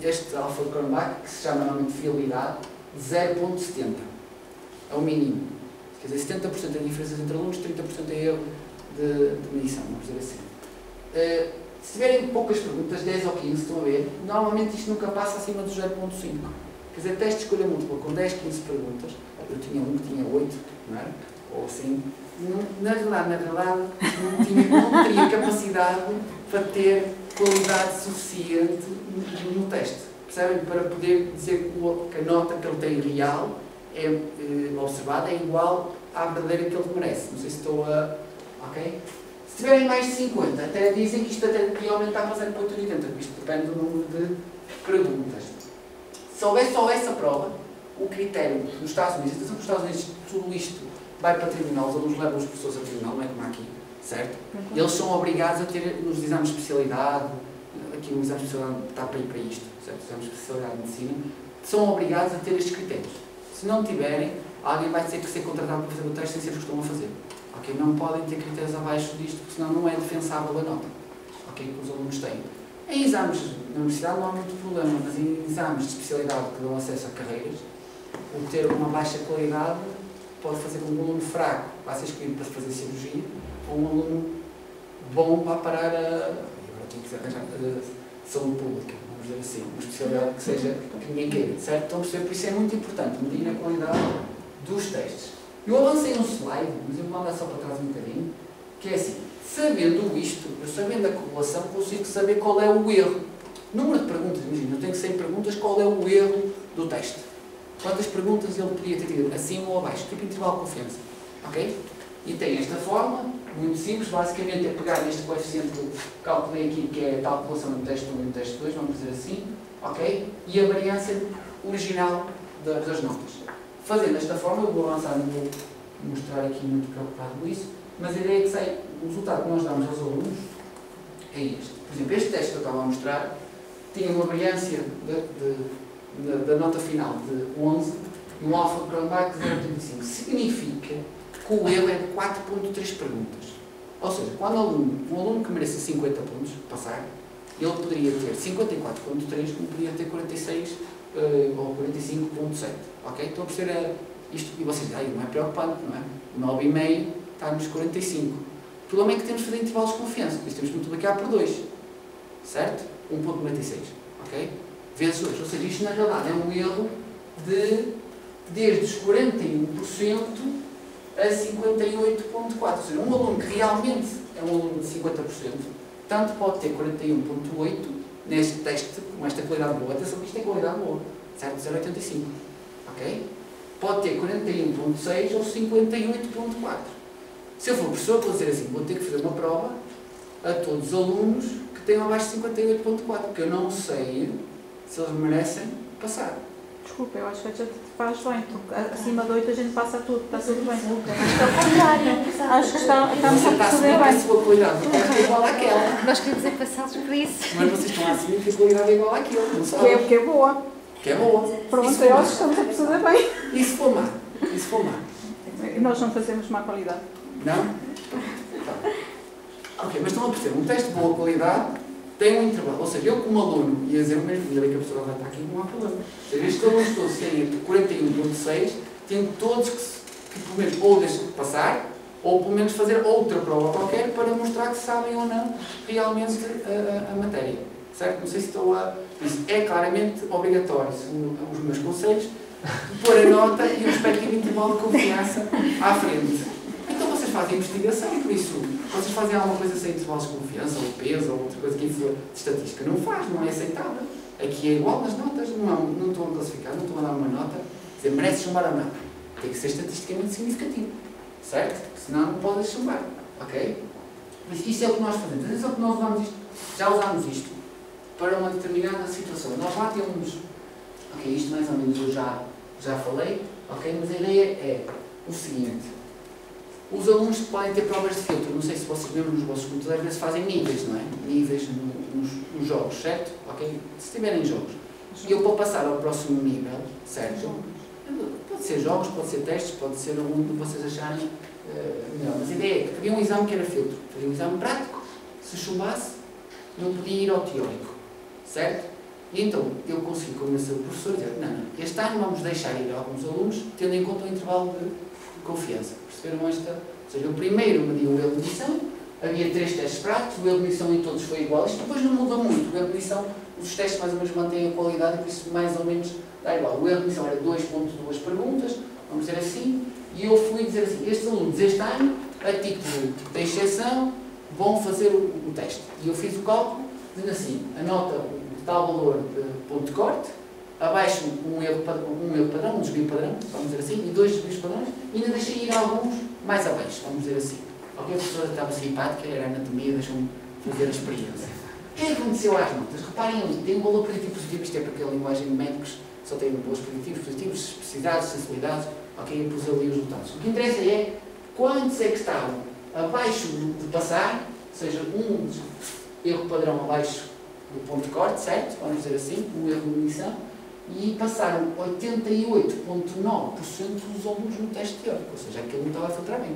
este alfa-Cronbach, que se chama normalmente fiabilidade, de 0,70. É o mínimo. Quer dizer, 70% é diferenças entre alunos, 30% é erro de medição, vamos dizer assim. Se tiverem poucas perguntas, 10 ou 15, estão a ver, normalmente isto nunca passa acima dos 0,5. Quer dizer, teste de escolha múltipla com 10, 15 perguntas, eu tinha um que tinha 8, não é? Ou assim, na verdade, não teria capacidade para ter qualidade suficiente no teste. Percebem? Para poder dizer que a nota que ele tem real, observada, é igual à verdadeira que ele merece. Não sei se estou a... Ok? Se tiverem mais de 50, até dizem que isto até podia aumentar para 0,80, porque isto depende do número de perguntas. Se houver só essa prova, o critério nos Estados Unidos, atenção que nos Estados Unidos tudo isto vai para tribunal, os alunos levam os professores a tribunal, não é como aqui, certo? Eles são obrigados a ter, nos exames de especialidade, aqui no exame de especialidade está para ir para isto, certo? Exames de especialidade de medicina, são obrigados a ter estes critérios. Se não tiverem, alguém vai ter que ser contratado para fazer o teste sem ser o que estão a fazer. Okay? Não podem ter critérios abaixo disto, porque senão não é defensável a nota, okay? Que os alunos têm. Em exames na universidade não há muito problema, mas em exames de especialidade que dão acesso a carreiras, o ter uma baixa qualidade pode fazer com que um aluno fraco vá ser escolhido para fazer cirurgia, ou um aluno bom para parar agora tenho que arranjar saúde pública, vamos dizer assim, uma especialidade que seja que ninguém queira, certo? Então, por isso é muito importante medir a qualidade dos testes. Eu avancei um slide, mas eu vou mandar só para trás um bocadinho, que é assim, sabendo isto, eu sabendo a correlação, consigo saber qual é o erro. Número de perguntas, imagina, eu tenho 100 perguntas, qual é o erro do teste? Quantas perguntas ele podia ter tido, acima ou abaixo, tipo intervalo de confiança. Ok? E tem esta forma, muito simples, basicamente é pegar neste coeficiente que eu calculei aqui, que é a tal população no teste 1 e no teste 2, vamos dizer assim, ok? E a variância original das notas. Fazendo desta forma, eu vou avançar, não vou mostrar aqui muito preocupado com isso, mas a ideia é que sai, o resultado que nós damos aos alunos é este. Por exemplo, este teste que eu estava a mostrar tinha uma variância da nota final de 11 e um alfa-Cronbach de 0,35. Significa que o erro é de 4,3 perguntas. Ou seja, quando um aluno que mereça 50 pontos, passar, ele poderia ter 54,3, como poderia ter 46 ou 45,7. Ok? Estão a perceber isto? E vocês dizem, não é preocupante, não é? 9,5 está nos 45. O problema é que temos de fazer intervalos de confiança, por isso temos que multiplicar por 2. Certo? 1,96. Ok? Vezes 2. Ou seja, isto na realidade é um erro de desde os 41% a 58,4%. Ou seja, um aluno que realmente é um aluno de 50%, tanto pode ter 41,8% neste teste, com esta qualidade boa. Atenção que isto é qualidade boa, certo? 0,85. Ok? Pode ter 41,6% ou 58,4%. Se eu for professor, vou dizer assim, vou ter que fazer uma prova a todos os alunos que tenham abaixo de 58,4%, porque eu não sei se eles merecem passar. Desculpa, eu acho que a gente faz bem, porque acima de 8 a gente passa tudo, está tudo bem. Acho que é o contrário. Acho que estamos Você a está a perceber assumir que a bem. sua qualidade é igual àquela. Nós queremos é passá-los por isso. Mas vocês estão a assumir que a qualidade é igual àquilo, não Que sabem? é boa. Que é boa. Pronto, eu acho que estamos a perceber bem. E se for má? E se for má? Nós não fazemos má qualidade. Não? Tá. Ok, mas estão a perceber, um teste de boa qualidade tem um intervalo. Ou seja, eu como aluno, ia dizer o mesmo, ainda bem que a pessoa vai estar aqui, não há problema. Ou seja, estes alunos todos têm 41,6, têm todos que pelo menos ou deixam de passar, ou pelo menos fazer outra prova qualquer para mostrar que sabem ou não realmente a matéria. Certo? Não sei se estou a... Isso é claramente obrigatório, segundo os meus conselhos, pôr a nota e o respectivo intervalo de confiança à frente. Então vocês fazem investigação, por isso, vocês fazem alguma coisa sem intervalos de confiança, ou peso, ou outra coisa que for de estatística. Não faz, não é aceitável. Aqui é igual nas notas, não estão a classificar, não estão a dar uma nota, dizer, merece chumbar ou não. Tem que ser estatisticamente significativo, certo? Senão não podes chumbar, ok? Mas isso é o que nós fazemos. Atenção que nós usamos isto, já usámos isto para uma determinada situação. Nós lá temos, ok, isto mais ou menos eu já falei, ok, mas a ideia é o seguinte. Os alunos podem ter provas de filtro, não sei se vocês mesmo nos vossos computadores às vezes fazem níveis, não é? Níveis nos jogos, certo? Ok? Se tiverem jogos. E eu para passar ao próximo nível, certo? Pode ser jogos, pode ser testes, pode ser algum que vocês acharem melhor. Mas a ideia é que havia um exame que era filtro. Havia um exame prático, se chumbasse, não podia ir ao teórico, certo? E então eu consegui convencer o professor a dizer, não, este ano vamos deixar ir alguns alunos, tendo em conta o intervalo de confiança. Perceberam esta? Ou seja, o primeiro mediu o erro de medição, havia 3 testes práticos, o erro de medição em todos foi igual. Isto depois não muda muito. O erro de medição, os testes mais ou menos mantêm a qualidade, por isso mais ou menos dá igual. O erro de medição era 2,2 perguntas, vamos dizer assim, e eu fui dizer assim, estes alunos este ano, a título de exceção, vão fazer o teste. E eu fiz o cálculo, dizendo assim, anota o tal valor de ponto de corte, abaixo um erro padrão, um desvio padrão, vamos dizer assim, e 2 desvios padrões, e ainda deixei ir alguns mais abaixo, vamos dizer assim. Ok, a professora estava simpática, era anatomia, deixou-me fazer a experiência. O que é que aconteceu às notas? Reparem ali, tem um valor preditivo positivo, isto é porque a linguagem de médicos só tem valores positivos, especificidades, sensibilidades, ok, eu pus ali os resultados. O que interessa é quantos é que estavam abaixo de passar, ou seja, um erro padrão abaixo do ponto de corte, certo? Vamos dizer assim, um erro de medição, e passaram 88,9% dos alunos no teste teórico, ou seja, aquilo não estava a filtrar bem.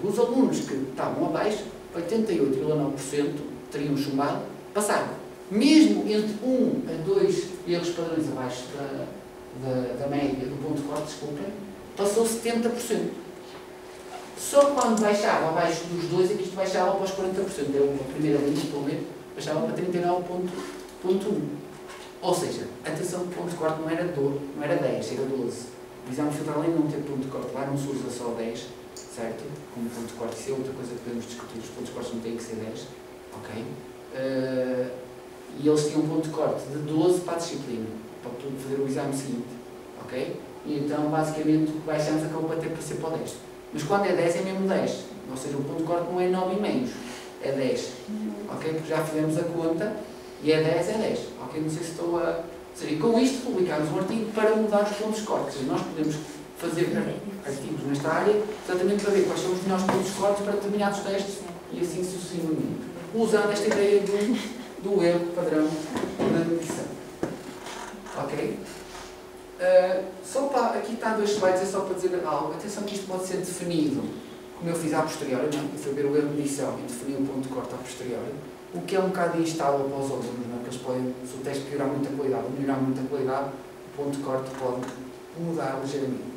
Os alunos que estavam abaixo, 88,9% teriam chumbado, passaram. Mesmo entre 1 a 2 erros padrões abaixo da média do ponto de corte, desculpem, passou 70%. Só quando baixava abaixo dos 2 é que isto baixava para os 40%. Era a primeira linha, pelo menos, baixava para 39,1%. Ou seja, atenção que o ponto de corte não era 10, era 12. O exame filtral além de não ter ponto de corte, lá não se usa só 10, certo? Como ponto de corte, isso é outra coisa que podemos discutir, os pontos de corte não têm que ser 10, ok? E eles tinham um ponto de corte de 12 para a disciplina, para fazer o exame seguinte, ok? E então, basicamente, o que baixamos acabou para ter para ser para o 10. Mas quando é 10 é mesmo 10, ou seja, o ponto de corte não é 9,5, é 10, ok? Porque já fizemos a conta, e é 10, é 10, ok? Não sei se estou a... Ou seja, e com isto publicámos um artigo para mudar os pontos de corte. Ou seja, nós podemos fazer artigos nesta área exatamente para ver quais são os melhores pontos de corte para determinados testes e assim sucessivamente. Usando esta ideia do erro padrão da medição. Ok? Só para... Aqui está 2 slides, é só para dizer algo. Atenção que isto pode ser definido, como eu fiz à posteriori, não? Eu fui ver o erro de medição e defini o ponto de corte à posteriori. O que é um bocado instável para os alunos, não é? Porque eles podem, se o teste piorar muito a qualidade ou melhorar muito a qualidade, o ponto de corte pode mudar ligeiramente.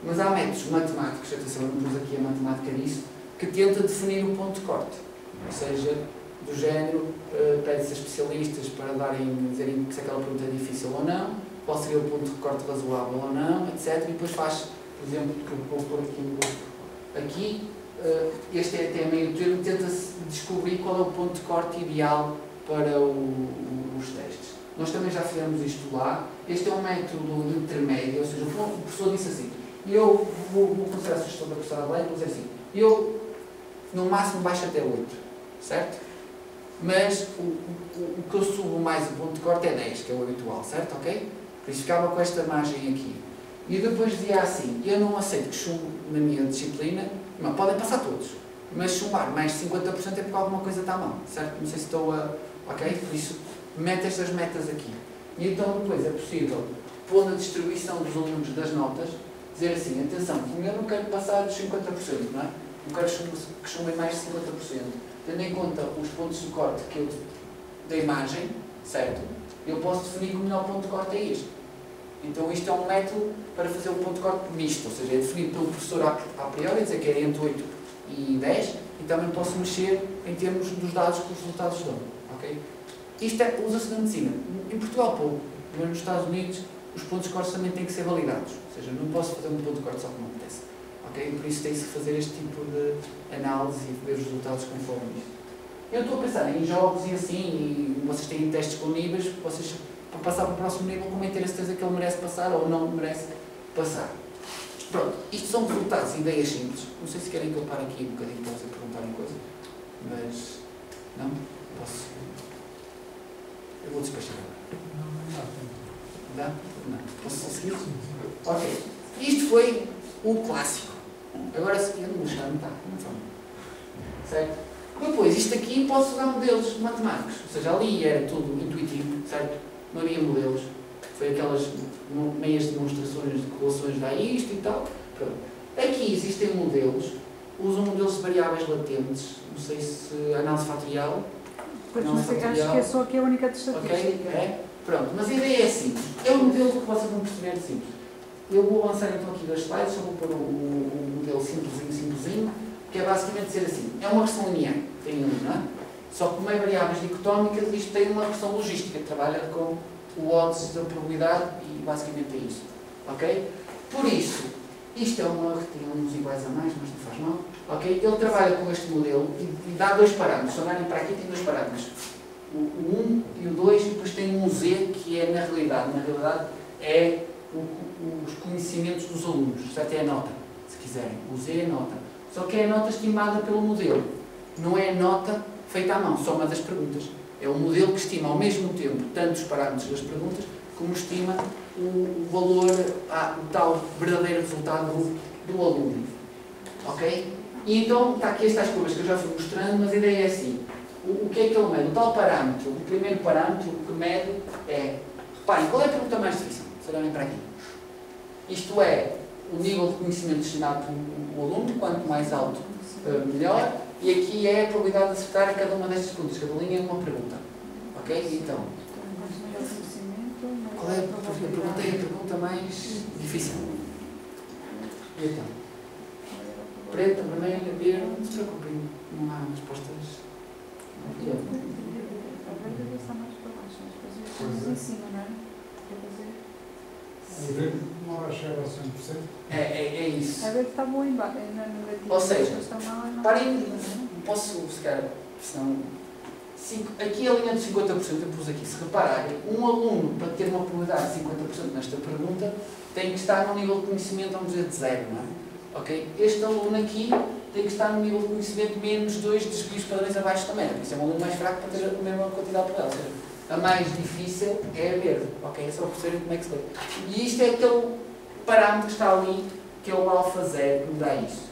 Mas há métodos matemáticos, atenção, eu não pus aqui a matemática disso, que tenta definir o ponto de corte. Ou seja, do género, pede-se a especialistas para dizerem se aquela pergunta é difícil ou não, qual seria o ponto de corte razoável ou não, etc. E depois faz, por exemplo, que eu vou pôr aqui um pouco Aqui, este é até meio termo, tenta-se descobrir qual é o ponto de corte ideal para os testes. Nós também já fizemos isto lá. Este é um método intermédio, ou seja, o professor disse assim, eu vou considerar a sugestão da professora Adelaide, vou dizer assim, eu no máximo baixo até 8, certo? Mas o que eu subo mais o ponto de corte é 10, que é o habitual, certo? Ok? Por isso ficava com esta margem aqui. E depois dizia assim, eu não aceito que chumbo na minha disciplina, mas podem passar todos, mas chumbar mais de 50% é porque alguma coisa está mal, certo? Não sei se estou a... Ok? Por isso, mete estas metas aqui. E então depois é possível, pôr na distribuição dos alunos das notas, dizer assim, atenção, como eu não quero passar dos 50%, não é? Não quero que chumbem mais de 50%. Tendo em conta os pontos de corte que eu da imagem, certo? Eu posso definir que o melhor ponto de corte é este. Então isto é um método para fazer o ponto de corte misto, ou seja, é definido pelo professor a priori, dizer que é entre 8 e 10, e também posso mexer em termos dos dados que os resultados dão. Okay? Isto usa-se na medicina. Em Portugal, pouco. Mas nos Estados Unidos, os pontos de corte também têm que ser validados. Ou seja, não posso fazer um ponto de corte só como apetece. Okay? Por isso tem-se que fazer este tipo de análise e ver os resultados conforme isto. Eu estou a pensar em jogos e assim, e vocês têm testes com níveis, vocês, para passar para o próximo nível, como é ter a certeza que ele merece passar ou não merece passar. Pronto, isto são resultados, ideias simples. Não sei se querem que eu pare aqui um bocadinho para vocês perguntarem coisa, mas não? Posso? Eu vou despachar agora. Dá? Não. Posso seguir? Ok. Isto foi o clássico. Agora, se eu não vou chegar, não está. Não está. Certo? Depois, isto aqui posso dar modelos matemáticos. Ou seja, ali era tudo intuitivo, certo? Não havia modelos. Foi aquelas meias demonstrações de correlações dá isto e tal. Pronto. Aqui existem modelos. Usam modelos de variáveis latentes. Não sei se análise fatorial. Pois, mas acho que é só aqui a única de estatística. Ok? É? Pronto. Mas a ideia é simples. É um modelo que vocês vão perceber simples. Eu vou avançar então aqui das slides. Só vou pôr o modelo simplesinho. Que é basicamente dizer assim, é uma regressão linear, tem um, não é? Só que como é variáveis dicotómicas, isto tem uma regressão logística, que trabalha com o odds da probabilidade e basicamente é isso. Ok? Por isso, isto é uma, tem uns iguais a mais, mas não faz mal. Ok? Ele trabalha com este modelo e dá dois parâmetros. Se olharem para aqui, tem dois parâmetros. O 1 e o 2, e depois tem um Z, que é na realidade é os conhecimentos dos alunos, certo? É a nota, se quiserem. O Z é a nota. Só que é a nota estimada pelo modelo. Não é a nota feita à mão, só uma das perguntas. É um modelo que estima ao mesmo tempo tanto os parâmetros das perguntas, como estima o valor, o tal verdadeiro resultado do aluno. Ok? E então, está aqui estas curvas que eu já fui mostrando, mas a ideia é assim. O que é que ele mede? O tal parâmetro, o primeiro parâmetro que mede é... Reparem, qual é a pergunta mais difícil? Se olharem para aqui. Isto é o nível de conhecimento destinado pelo aluno, quanto mais alto, melhor. E aqui é a probabilidade de acertar a cada uma destas perguntas. Cada linha é uma pergunta. Ok? Então, qual é a pergunta mais difícil? E então? Preta, vermelha, verde, não se preocupem. Não há respostas. A verde deve estar mais para baixo, mas depois em cima, não é? A verde não vai chegar ao 100%. É isso. A verde está boa embaixo, na negativa. Ou seja, parem, não. posso ficar, senão, aqui a linha de 50% eu pus aqui, se repararem, um aluno para ter uma probabilidade de 50% nesta pergunta tem que estar no nível de conhecimento, vamos dizer, de 0, não é? Ok? Este aluno aqui tem que estar no nível de conhecimento menos 2 desvios padrões abaixo da média, por isso é um aluno mais fraco para ter a mesma quantidade de probabilidade. A mais difícil é a verde, ok? É só perceberem como é que se lê. E isto é aquele parâmetro que está ali, que é o alfa 0, que me dá isso.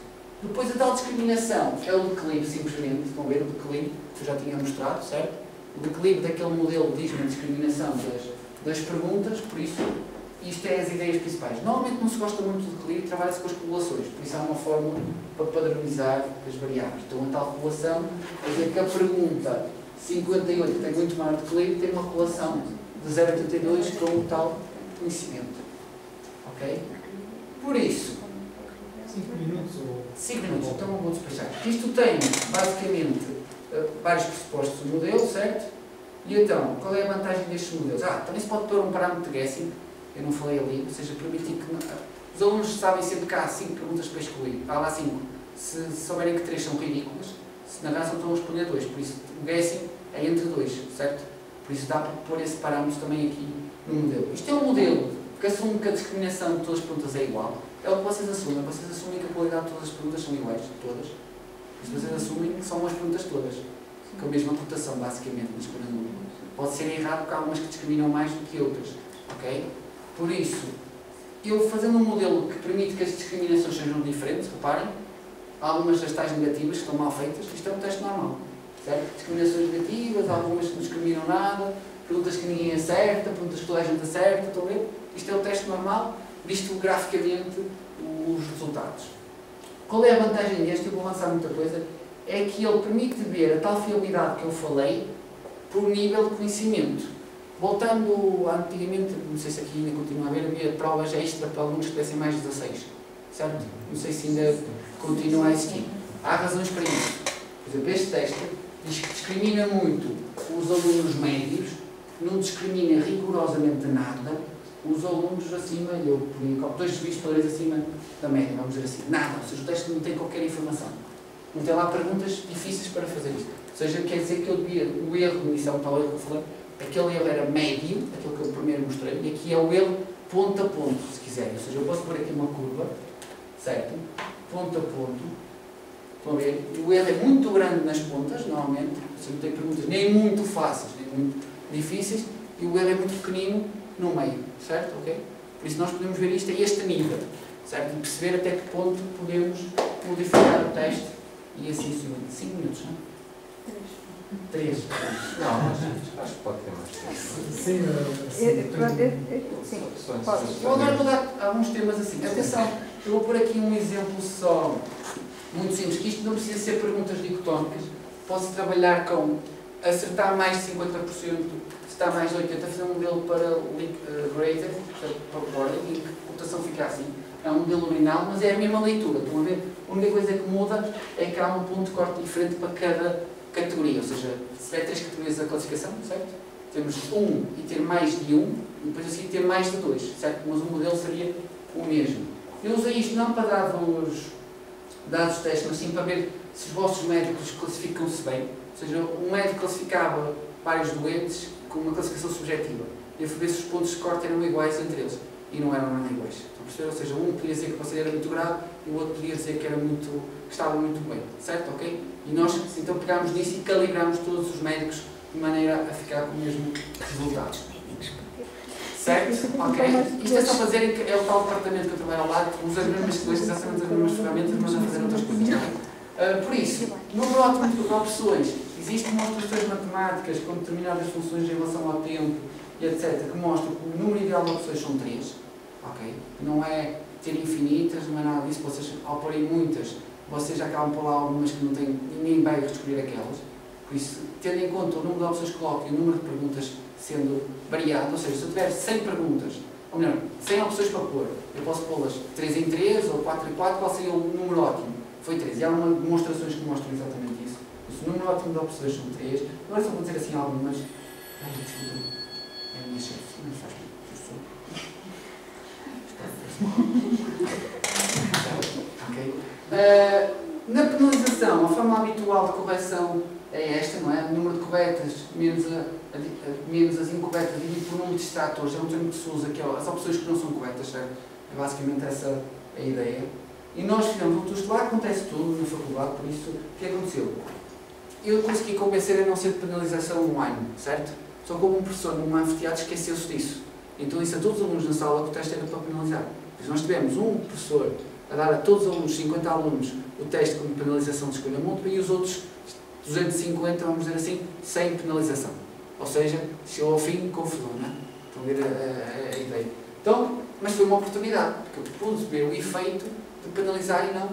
Depois a tal discriminação é o declive, simplesmente, estão a ver o declive, que eu já tinha mostrado, certo? O declive daquele modelo diz-me a discriminação das perguntas, por isso, isto é as ideias principais. Normalmente não se gosta muito do declive, trabalha-se com as correlações, por isso há uma fórmula para padronizar as variáveis. Então a tal correlação é dizer que a pergunta 58, que tem muito maior declive, tem uma correlação de 0,82 com o tal conhecimento. Ok? Por isso, 5 minutos ou... 5 minutos, então vou despachar. Isto tem, basicamente, vários pressupostos do modelo, certo? E então, qual é a vantagem destes modelos? Também se pode pôr um parâmetro de guessing, eu não falei ali, ou seja, permitir que... Os alunos sabem sempre que há 5 perguntas para excluir. Há lá 5. se souberem que 3 são ridículas, se na razão estão a responder 2. Por isso, o guessing é entre 2, certo? Por isso dá para pôr esse parâmetro também aqui no modelo. Isto é um modelo que assume que a discriminação de todas as perguntas é igual. É o que vocês assumem. Vocês assumem que a qualidade de todas as perguntas são iguais, todas. E vocês assumem que são as perguntas todas, com a mesma cotação, basicamente, na escolha do número. Pode ser errado porque há algumas que discriminam mais do que outras. Ok? Por isso, eu fazendo um modelo que permite que as discriminações sejam diferentes, reparem, algumas das tais negativas que estão mal feitas, isto é um teste normal. Certo? Discriminações negativas, algumas que não discriminam nada, perguntas que ninguém acerta, perguntas que toda a gente acerta, estão a ver? Isto é o teste normal, visto graficamente os resultados. Qual é a vantagem deste? Eu vou avançar muita coisa. É que ele permite ver a tal fiabilidade que eu falei por nível de conhecimento. Voltando antigamente, não sei se aqui ainda continua a haver, havia provas extra para alunos que tivessem mais de 16. Certo? Não sei se ainda continua a existir. Há razões para isso. Por exemplo, este teste diz que discrimina muito os alunos médios, não discrimina rigorosamente nada os alunos acima, eu ponho 2 padrões acima da média, vamos dizer assim. Nada, ou seja, o teste não tem qualquer informação. Não tem lá perguntas difíceis para fazer isto. Ou seja, quer dizer que eu devia, o erro inicial, tal erro que eu falei, aquele erro era médio, aquele que eu primeiro mostrei, e aqui é o erro ponto a ponto, se quiserem. Ou seja, eu posso pôr aqui uma curva, certo? Ponto a ponto. Estão a ver? O erro é muito grande nas pontas, normalmente, você não tem perguntas nem muito fáceis, nem muito difíceis, e o erro é muito pequenino no meio, certo? Ok? Por isso nós podemos ver isto a este nível, certo? E perceber até que ponto podemos modificar o teste e assim subindo. 5 minutos, não é? 3. Não, acho que pode ter mais. Sim, pode. Eu agora vou dar alguns temas assim. Atenção, eu vou pôr aqui um exemplo só, muito simples, que isto não precisa ser perguntas dicotómicas. Posso trabalhar com acertar mais de 50%, acertar mais de 80%, fazer um modelo para graded, para boarding, e a cotação fica assim. É um modelo nominal, mas é a mesma leitura. Estão a ver? A única coisa que muda é que há um ponto de corte diferente para cada categoria. Ou seja, se tiver 3 categorias da classificação, certo? Temos 1 e ter mais de 1, e depois assim ter mais de 2, certo? Mas o modelo seria o mesmo. Eu usei isto não para dar os dados de teste, mas sim para ver se os vossos médicos classificam-se bem. Ou seja, um médico classificava vários doentes com uma classificação subjetiva. E eu fui ver se os pontos de corte eram iguais entre eles. E não eram nada iguais. Estão a perceber? Ou seja, um podia dizer que o paciente era muito grave e o outro podia dizer que estava muito bem. Certo? Ok? E nós então pegámos nisso e calibramos todos os médicos de maneira a ficar com o mesmo resultado. Certo? Ok? Isto é só fazerem que é o tal departamento que eu trabalho ao lado, que usa as mesmas coisas, exatamente as mesmas ferramentas, mas a fazer outras coisas. Por isso, número ótimo de opções. Existem demonstrações matemáticas com determinadas funções em relação ao tempo e etc. que mostram que o número ideal de opções são 3. Ok? Não é ter infinitas, não é nada disso. Vocês, ao porem muitas, vocês acabam por lá algumas que não têm, ninguém vai descobrir aquelas. Por isso, tendo em conta o número de opções que coloco e o número de perguntas sendo variado, ou seja, se eu tiver 100 perguntas, ou melhor, 100 opções para pôr, eu posso pô-las 3 em 3 ou 4 em 4, qual seria o número ótimo? Foi 3. E há demonstrações que mostram exatamente isso. O número ótimo de opções são 3. Agora só vou dizer assim algumas. Ai, desculpa. É a minha chefe. Não faz ok. Na penalização, a forma habitual de correção é esta, não é? O número de corretas menos as incorretas dividido por número de extratores. É um termo que se usa, que é as opções que não são corretas, certo? É basicamente essa a ideia. E nós fizemos um tudo lá, acontece tudo na faculdade, por isso, o que aconteceu? Eu consegui convencer a não ser de penalização online, certo? Só que houve um professor num anfiteatro esqueceu-se disso. Então disse a todos os alunos na sala que o teste era para penalizar. Pois nós tivemos um professor a dar a todos os alunos, 50 alunos, o teste como penalização de escolha múltipla e os outros 250, vamos dizer assim, sem penalização. Ou seja, chegou ao fim, confusão, não é? Estão a ver a ideia. Então, mas foi uma oportunidade, porque eu pude ver o efeito de penalizar e não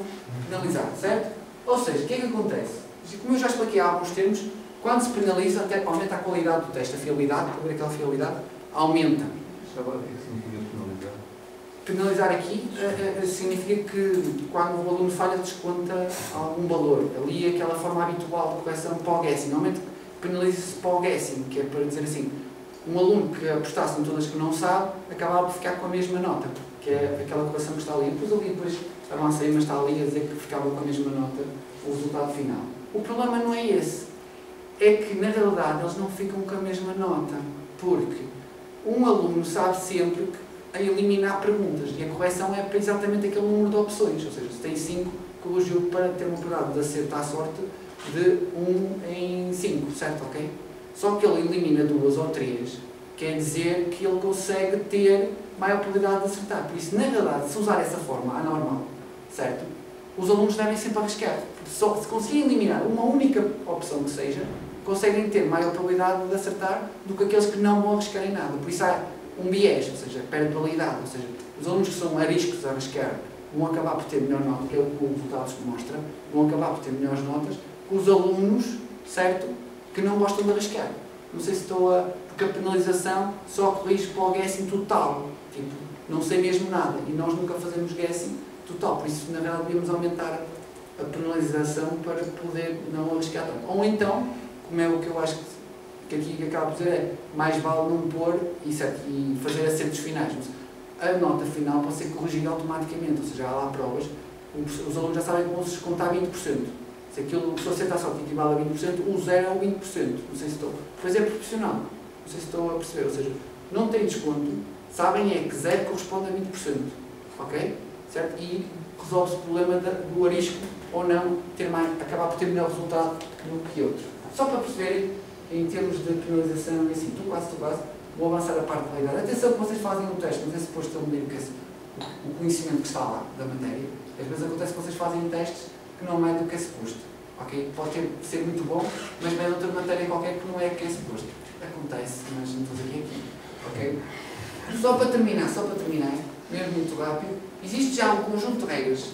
penalizar, certo? Ou seja, o que é que acontece? Como eu já expliquei há alguns termos, quando se penaliza, até aumenta a qualidade do teste, a fiabilidade, para ver aquela fiabilidade, aumenta. Agora, o que significa penalizar? Penalizar aqui significa que quando o aluno falha, desconta algum valor. Ali é aquela forma habitual de correção para o guessing. Normalmente penaliza-se para o guessing, que é para dizer assim, um aluno que apostasse em todas que não sabe, acabava por ficar com a mesma nota. que é aquela correção que está ali. Depois avancei, mas está ali a dizer que ficava com a mesma nota o resultado final. O problema não é esse. É que, na realidade, eles não ficam com a mesma nota. Porque um aluno sabe sempre a eliminar perguntas e a correção é para exatamente aquele número de opções. Ou seja, se tem 5, corrigiu para ter uma probabilidade de acerto à sorte de 1 em 5, certo? Ok? Só que ele elimina 2 ou 3, quer dizer que ele consegue ter maior probabilidade de acertar. Por isso, na realidade, se usar essa forma anormal, certo? Os alunos devem sempre arriscar. Porque só se conseguirem eliminar uma única opção que seja, conseguem ter maior probabilidade de acertar do que aqueles que não vão arriscar em nada. Por isso há um biés, ou seja, perdualidade. Ou seja, os alunos que são ariscos a arriscar vão acabar por ter melhor nota, que é o que os resultados mostram, vão acabar por ter melhores notas, que os alunos, certo, que não gostam de arriscar. Não sei se estou a... Porque a penalização só corrige para o guessing total. Tipo, não sei mesmo nada. E nós nunca fazemos guessing total. Por isso, na verdade, devíamos aumentar a penalização para poder não arriscar tanto. Ou então, como é o que eu acho que aqui acabo de dizer, é mais vale não pôr e fazer acertos finais. A nota final pode ser corrigida automaticamente. Ou seja, há lá provas. Os alunos já sabem que vão se descontar 20%. Se aquilo, se o acerto à sorte equivale a 20%, o 0 é o 20%. Não sei se estou... Pois é profissional. Não sei se estou a perceber. Ou seja, não tem desconto. Sabem é que 0 corresponde a 20%. Ok? Certo? E resolve-se o problema do arisco ou não acabar por ter melhor resultado do que outro. Só para perceberem, em termos de penalização, assim, estou quase, vou avançar a parte da realidade. Atenção que vocês fazem um teste, mas é suposto eu medir o conhecimento que está lá da matéria. Às vezes acontece que vocês fazem testes que não é do que é suposto. Okay? Pode ser muito bom, mas vem outra matéria qualquer que não é que é suposto. Acontece, mas não estou aqui. Okay? Só para terminar, mesmo muito rápido, existe já um conjunto de regras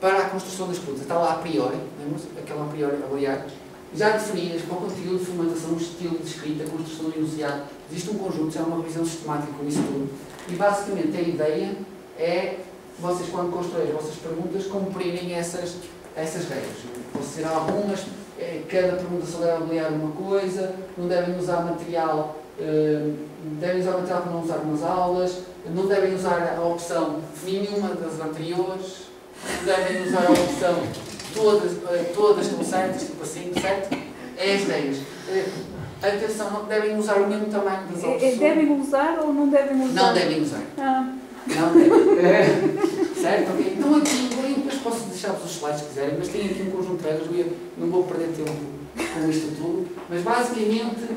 para a construção das perguntas. Está lá a priori, lembra-se? Aquela a priori avaliar, já definidas para o conteúdo, formatação, estilo de escrita, construção do enunciado. Existe um conjunto, já uma revisão sistemática com isso tudo. E basicamente a ideia é vocês, quando constroem as vossas perguntas, cumprirem essas regras. Posso dizer algumas, cada pergunta só deve avaliar uma coisa, não devem usar material, para não usar nas aulas, não devem usar a opção nenhuma das anteriores, não devem usar a opção todas estão certas, tipo assim, certo? É as regras. Atenção, não devem usar o mesmo tamanho das opções. Devem usar ou não devem usar? Não devem usar. Não devem. Certo? Okay. Então aqui, eu depois posso deixar-vos os slides se quiserem, mas tenho aqui um conjunto de regras, eu não vou perder tempo com isto tudo, mas basicamente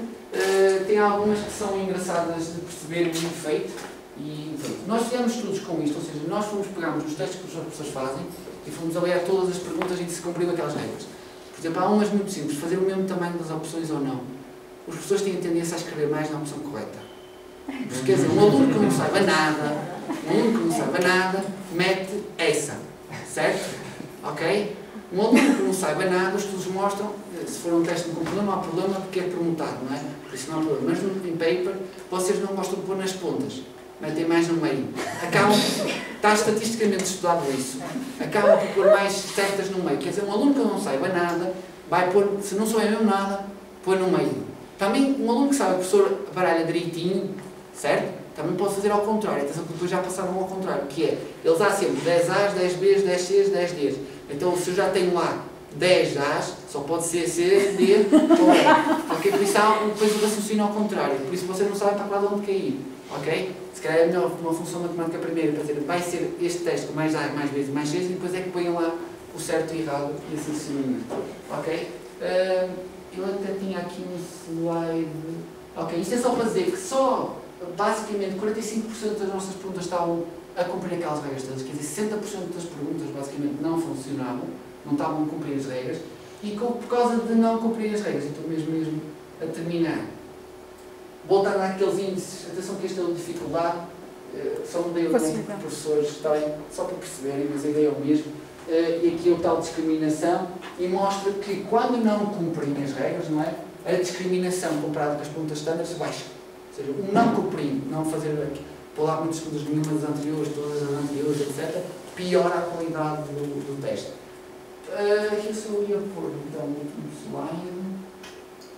tem algumas que são engraçadas de perceber o efeito e nós fizemos estudos com isto, ou seja, nós pegámos os textos que as pessoas fazem e fomos avaliar todas as perguntas em que se cumpriu aquelas regras. Por exemplo, há umas muito simples, fazer o mesmo tamanho das opções ou não. Os professores têm a tendência a escrever mais na opção correta. Quer dizer, um aluno que não saiba nada, mete essa, certo? Ok? Um aluno que não saiba nada, os estudos mostram, se for um teste com problema, não há problema porque é permutado, não é? Por isso não há problema. Mas no paper, vocês não gostam de pôr nas pontas, metem mais no meio. Está estatisticamente estudado isso, acabam por pôr mais certas no meio. Quer dizer, um aluno que não saiba nada, vai pôr, se não souber mesmo nada, põe no meio. Também, um aluno que sabe, o professor baralha direitinho, certo? Também pode fazer ao contrário. Atenção que depois já passaram ao contrário, que é, eles há sempre 10 A's, 10 B's, 10 C's, 10 D's. Então, se eu já tenho lá 10 A's, só pode ser C, D ou E. Ok? Por isso há depois o raciocínio ao contrário. Por isso você não sabe para lá de onde cair. Ok? Se calhar é melhor uma função matemática primeiro, para dizer, vai ser este teste com mais A, mais B e mais C, e depois é que põem lá o certo e errado e assim sucessivamente. Ok? Eu até tinha aqui um slide. Ok, isto é só para dizer que só, basicamente, 45% das nossas perguntas estavam a cumprir aquelas regras todas. Quer dizer, 60% das perguntas, basicamente, não funcionavam, não estavam a cumprir as regras. E por causa de não cumprir as regras, estou mesmo a terminar. Voltar naqueles índices, atenção que este é o de dificuldade, só mudei o nome que os professores têm, só para perceberem, mas a ideia é o mesmo. E aqui é o tal discriminação, e mostra que quando não cumprem as regras, não é? A discriminação comparada com as perguntas standards baixa. Ou seja, o não cumprir, não fazer pôr lá muitas perguntas nenhuma das anteriores, todas as anteriores, etc., piora a qualidade do teste. Aqui só ia pôr então o último slide,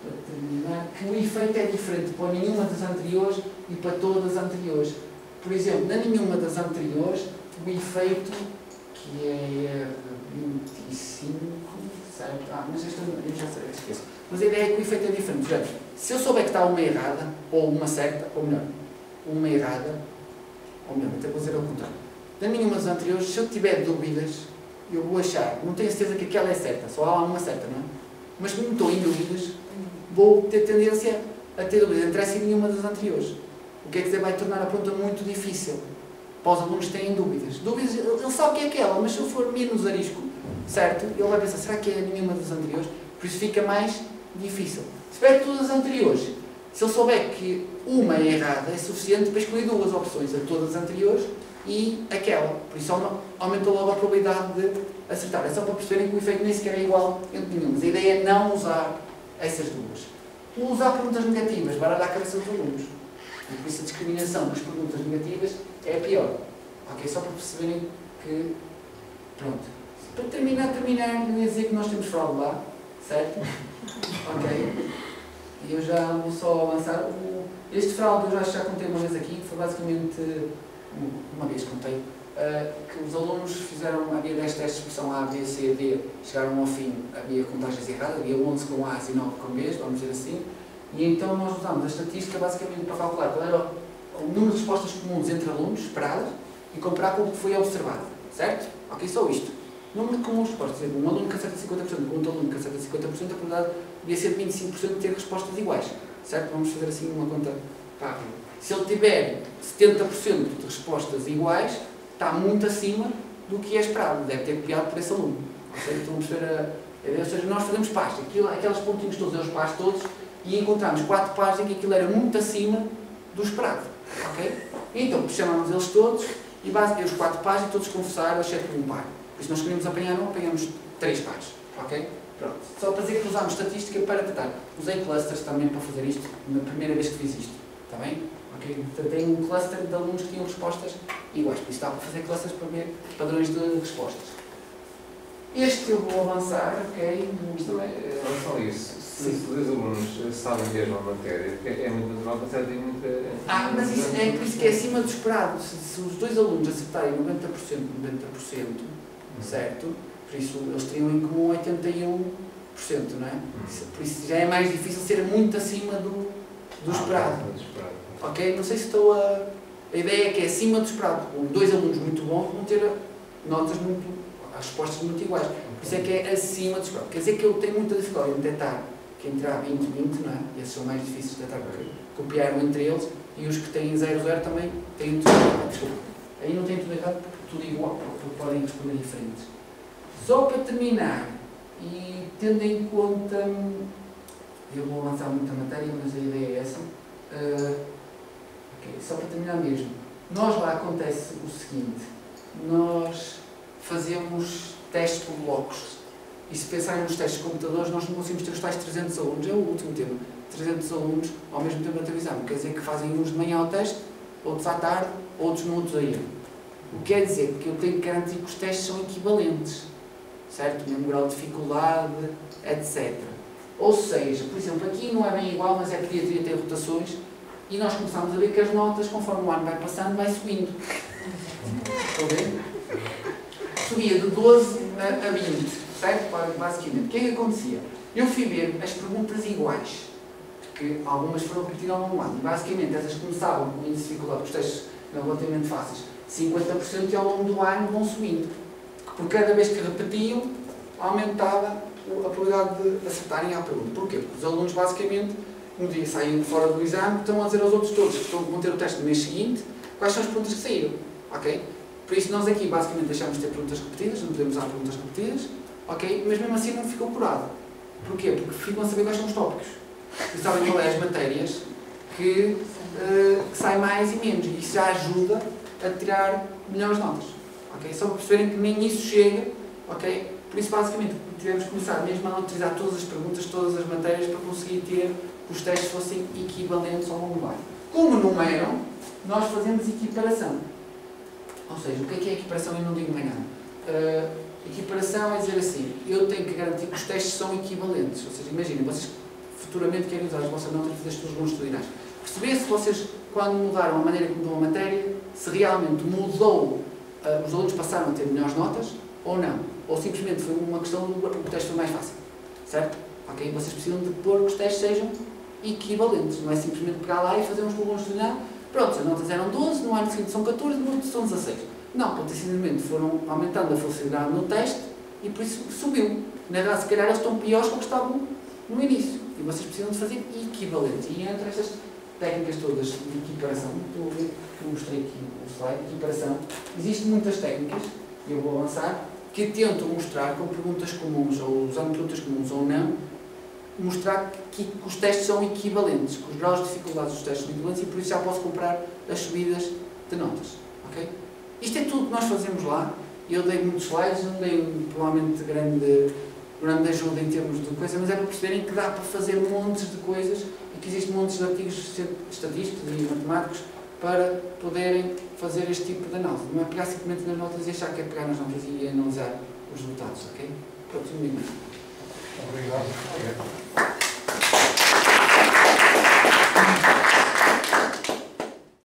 para terminar, que o efeito é diferente para nenhuma das anteriores e para todas as anteriores. por exemplo, na nenhuma das anteriores, o efeito, que é 25, certo? Mas esta eu já sei, esqueço. Mas a ideia é que o efeito é diferente. Portanto, se eu souber que está uma errada, ou uma certa, ou melhor, uma errada, ou melhor, até vou dizer ao contrário. Na nenhuma das anteriores, se eu tiver dúvidas, eu vou achar, não tenho certeza que aquela é certa, só há uma certa, não é? Mas como estou em dúvidas, vou ter tendência a ter dúvidas entre essa e nenhuma das anteriores. O que é que vai tornar a pergunta muito difícil para os alunos que têm dúvidas. Dúvidas, ele sabe que é aquela, mas se eu for menos arisco, certo? Ele vai pensar, será que é nenhuma das anteriores? Por isso fica mais difícil. Se tiver todas as anteriores, se ele souber que uma é errada, é suficiente para escolher duas opções, a todas as anteriores e aquela. Por isso aumenta logo a probabilidade de acertar. É só para perceberem que o efeito nem sequer é igual entre nenhum. Mas a ideia é não usar essas duas. Usar perguntas negativas, baralhar a cabeça dos alunos. E por isso a discriminação das perguntas negativas é a pior. Ok? Só para perceberem que... Pronto. Para terminar, não ia dizer que nós temos fraude lá, certo? Ok? E eu já vou só avançar. Este fraude eu já contei uma vez aqui, foi basicamente, uma vez contei, que os alunos fizeram, havia 10 testes de expressão A, B, C, D, chegaram ao fim, havia contagens erradas, havia 11 com A e 9 com B, vamos dizer assim, e então nós usámos a estatística basicamente para calcular qual era o número de respostas comuns entre alunos, esperadas, e comparar com o que foi observado, certo? Ok, só isto. Número de comuns de respostas, por exemplo, um aluno que acerta 50%, outro aluno que acerta 50%, a probabilidade devia ser de 25% de ter respostas iguais, certo? Vamos fazer assim uma conta rápida. Se ele tiver 70% de respostas iguais, está muito acima do que é esperado, deve ter copiado por esse aluno. Então vamos ver ou seja, nós fazemos pares, aqueles pontinhos todos, os pares todos, e encontramos 4 pares em que aquilo era muito acima do esperado. Ok? Então chamamos eles todos, e os 4 pares e todos confessaram, exceto um par. Por isso nós queríamos apanhar um, apanhamos 3 pares. Ok? Pronto. Só para dizer que usámos estatística para tentar. Usei clusters também para fazer isto, na primeira vez que fiz isto. Está bem? Okay. Tem um cluster de alunos que tinham respostas iguais, por isso dá para fazer clusters para ver padrões de respostas. Este eu vou avançar, ok? Mas também, só isso, se os dois alunos sabem mesmo a matéria, é muito natural que acertem muito. Mas isso é por isso que é acima do esperado. Se os dois alunos acertarem 90%, certo? Por isso eles teriam em comum 81%, não é? Por isso já é mais difícil ser muito acima do esperado. Ok? Não sei se estou a... A ideia é que é acima do esperado. Dois alunos muito bons vão ter notas as respostas muito iguais. Por isso é que é acima do esperado. Quer dizer que eu tenho muita dificuldade em detectar que entre A 20 e 20, não é? E esses são mais difíceis de detectar porque copiaram entre eles e os que têm 0, 0 também têm tudo errado. Desculpa. Aí não tem tudo errado porque tudo igual, porque podem responder diferentes. Só para terminar, e tendo em conta... Eu vou avançar muito a matéria, mas a ideia é essa. Só para terminar mesmo, nós lá acontece o seguinte, nós fazemos testes por blocos e se pensarem nos testes de computadores nós não conseguimos ter os tais 300 alunos, é o último tema, 300 alunos ao mesmo tempo na televisão, quer dizer que fazem uns de manhã ao teste, outros à tarde, outros no outro dia. O que quer dizer que eu tenho que garantir que os testes são equivalentes, certo? Mesmo grau de dificuldade, etc. Ou seja, por exemplo, aqui não é bem igual, mas é que podia ter rotações. E nós começamos a ver que as notas, conforme o ano vai passando, vai subindo. Estão a ver? Subia de 12 a 20, certo? Basicamente. O que é que acontecia? Eu fui ver as perguntas iguais, porque algumas foram repetidas ao longo do ano. E basicamente, essas começavam com índice de dificuldade, os testes relativamente fáceis, 50% e ao longo do ano vão subindo. Por cada vez que repetiam, aumentava a probabilidade de acertarem à pergunta. Porquê? Porque os alunos, basicamente, um dia saem fora do exame, estão a dizer aos outros todos que vão ter o teste no mês seguinte, quais são as perguntas que saíram, ok? Por isso nós aqui basicamente deixamos de ter perguntas repetidas, não podemos usar perguntas repetidas, ok? Mas mesmo assim não ficou curado. Porquê? Porque ficam a saber quais são os tópicos. E sabem qual é as matérias que saem mais e menos, e isso já ajuda a tirar melhores notas, ok? Só para perceberem que nem isso chega, ok? Por isso basicamente tivemos que começar mesmo a utilizar todas as perguntas, todas as matérias para conseguir ter os testes fossem equivalentes ao longo do ano. Como não eram, nós fazemos equiparação. Ou seja, o que é equiparação? Eu não digo mais nada. Equiparação é dizer assim, eu tenho que garantir que os testes são equivalentes. Ou seja, imaginem, vocês futuramente querem usar as vossas notas para fazer as suas longitudinais. Perceber se vocês quando mudaram a maneira como dão a matéria, se realmente mudou, os alunos passaram a ter melhores notas ou não. Ou simplesmente foi uma questão do o teste foi mais fácil. Certo? Ok? Vocês precisam de pôr que os testes sejam equivalentes. Não é simplesmente pegar lá e fazer uns problemas de não. Pronto, as notas eram 12, no ano seguinte são 14, no outro são 16. Não, porque simplesmente foram aumentando a facilidade no teste e por isso subiu. Na verdade, se calhar eles estão piores do que estavam no início. E vocês precisam de fazer equivalentes. E entre estas técnicas todas de equiparação, estou a ver que eu mostrei aqui o slide, equiparação, existem muitas técnicas, e eu vou avançar, que tentam mostrar com perguntas comuns, ou usando perguntas comuns ou não, mostrar que os testes são equivalentes, que os graus de dificuldade dos testes são equivalentes e por isso já posso comprar as subidas de notas. Okay? Isto é tudo que nós fazemos lá. Eu dei muitos slides, não dei provavelmente grande ajuda em termos de coisa, mas é para perceberem que dá para fazer montes de coisas e que existem montes de artigos estatísticos e matemáticos para poderem fazer este tipo de análise. Não é pegar simplesmente nas notas e achar que é pegar nas notas e analisar os resultados. Ok? Próximo minuto. Obrigado.